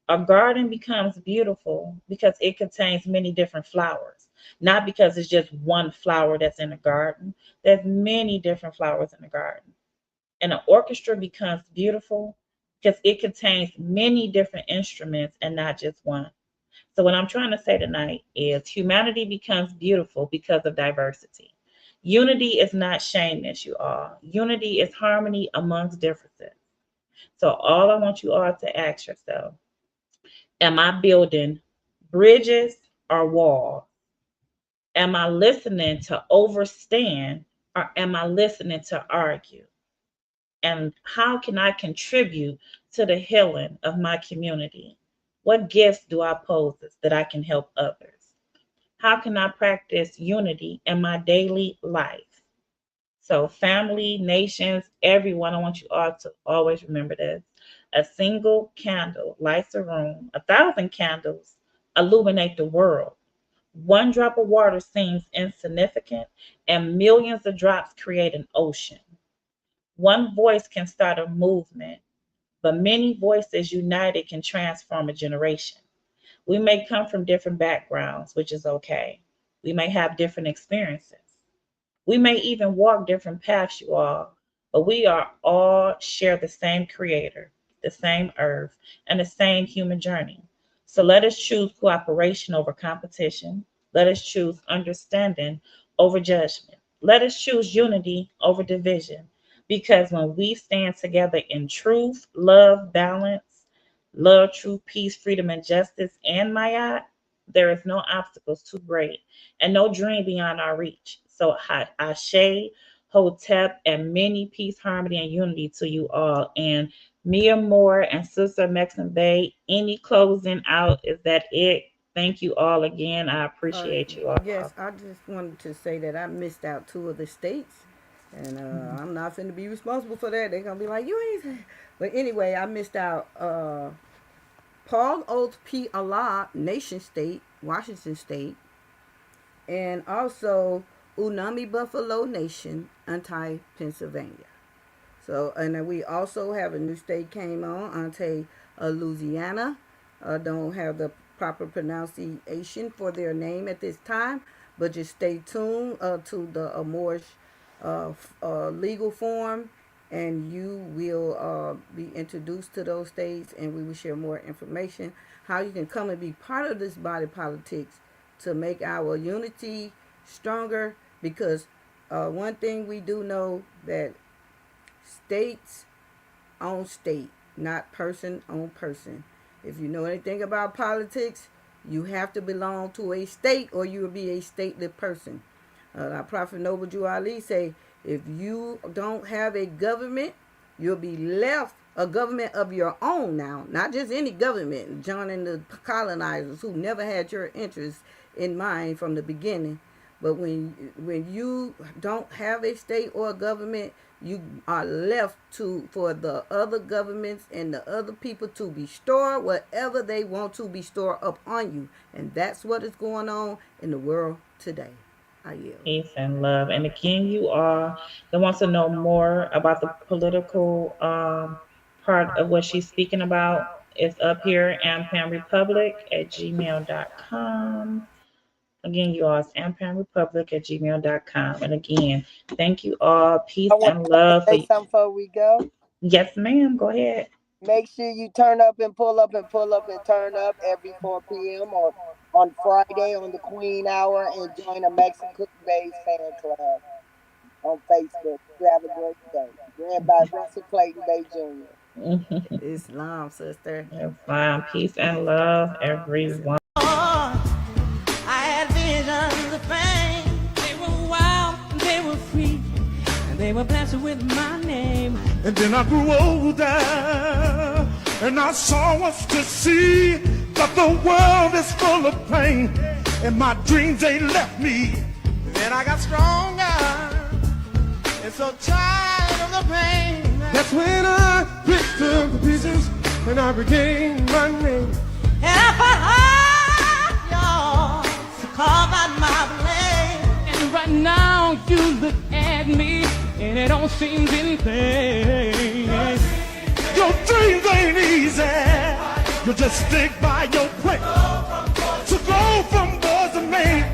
A garden becomes beautiful because it contains many different flowers, not because it's just one flower that's in a garden. There's many different flowers in the garden. And an orchestra becomes beautiful because it contains many different instruments and not just one. So, what I'm trying to say tonight is humanity becomes beautiful because of diversity. Unity is not sameness, you all. Unity is harmony amongst differences. So, all I want you all to ask yourself, am I building bridges or walls? Am I listening to overstand or am I listening to argue? And how can I contribute to the healing of my community? What gifts do I possess that I can help others? How can I practice unity in my daily life? So, family, nations, everyone, I want you all to always remember this. A single candle lights a room, 1,000 candles illuminate the world. One drop of water seems insignificant, and millions of drops create an ocean. One voice can start a movement, but many voices united can transform a generation. We may come from different backgrounds, which is okay. We may have different experiences. We may even walk different paths, you all, but we are all share the same creator, the same earth, and the same human journey. So let us choose cooperation over competition. Let us choose understanding over judgment. Let us choose unity over division. Because when we stand together in truth, love, balance, love, truth, peace, freedom, and justice, and Mayat, there is no obstacles too great and no dream beyond our reach. So Ashe, Hotep, and many peace, harmony, and unity to you all. And Mia Moore and Sister Mexican Bay, any closing out? Is that it? Thank you all again. I Uh, appreciate you all. yes, I just wanted to say that I missed out two of the states, and I'm not finna be responsible for that. They're gonna be like, you ain't. But anyway, I missed out Paul Oates P. Allah Nation State, Washington State, and also Unami Buffalo Nation, Anti Pennsylvania. So, and then we also have a new state came on, Ante Louisiana, don't have the proper pronunciation for their name at this time, but just stay tuned to the more legal form, and you will be introduced to those states, and we will share more information how you can come and be part of this body politics to make our unity stronger. Because one thing we do know, that states on state, not person on person. If you know anything about politics, you have to belong to a state, or you will be a stateless person. Our Prophet Noble Jew Ali say, if you don't have a government, you'll be left a government of your own now, not just any government. John and the colonizers who never had your interests in mind from the beginning. But when you don't have a state or a government, you are left for the other governments and the other people to bestow whatever they want to bestow upon you. And that's what is going on in the world today. I yield. Peace and love. And again, you all that wants to know more about the political part of what she's speaking about, it's up here, ampamrepublic@gmail.com. Again, you all, it's ampamrepublic@gmail.com. And again, thank you all. Peace I want and to love. say something before we go. Yes, ma'am. Go ahead. Make sure you turn up and pull up and pull up and turn up every 4 p.m. or on Friday on the Queen Hour, and join a Mexican Bays fan club on Facebook. You have a great day. Ran by Russell Clayton Bay Jr. Islam, sister. Islam. Peace and love, everyone. I had visions of fame. They were wild, they were free, and they were blessed with my name. And then I grew older, and I saw what's to see, that the world is full of pain, and my dreams, they left me. Then I got stronger, and so tired of the pain. That's when I picked up the pieces, and I regained my name. And I fought hard, y'all, to carve out my blame. And right now you look at me, and it don't seem in vain. Your dreams ain't easy, you just stick by your place. To go from boys to men,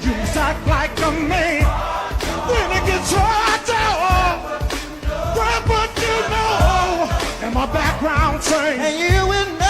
you must act like a man. When it gets hard down, grab what you know, and my background sings. And you will know.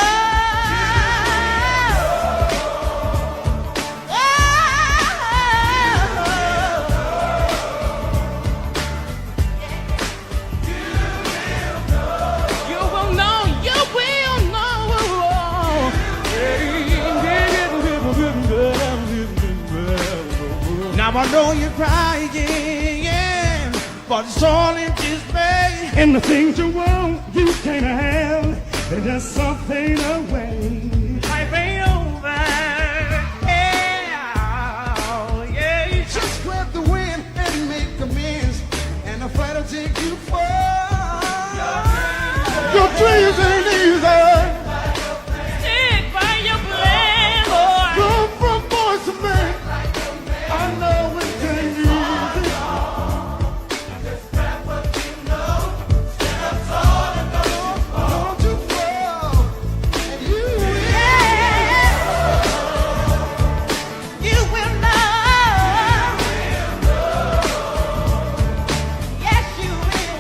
Now I know you're crying, but it's all in dismay. And the things you want, you can't have. They just some fade away. Life ain't over. Yeah. Just grab the wind and make amends, and the fight will take you far. Your dreams ain't easy. Stick by your plan, boy. Go from boys to men. I know it ain't easy. Don't you fall, and you will. You will know. Yes, you will.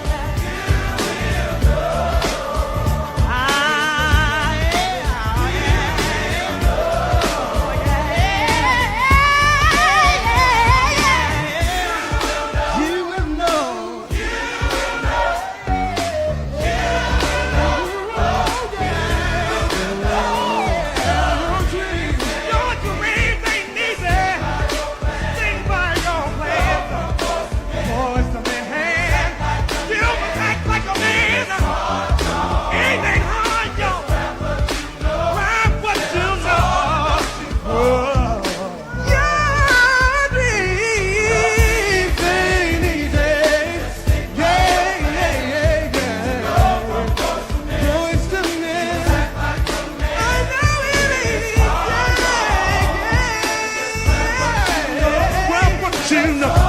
You will know. Your dreams ain't easy. Think by your plan. Boys to men, You must act like a man. Ain't hard, yo. Grab what you know. Your dreams ain't easy. Yeah. Boys to men. I know it is. Well, what you know.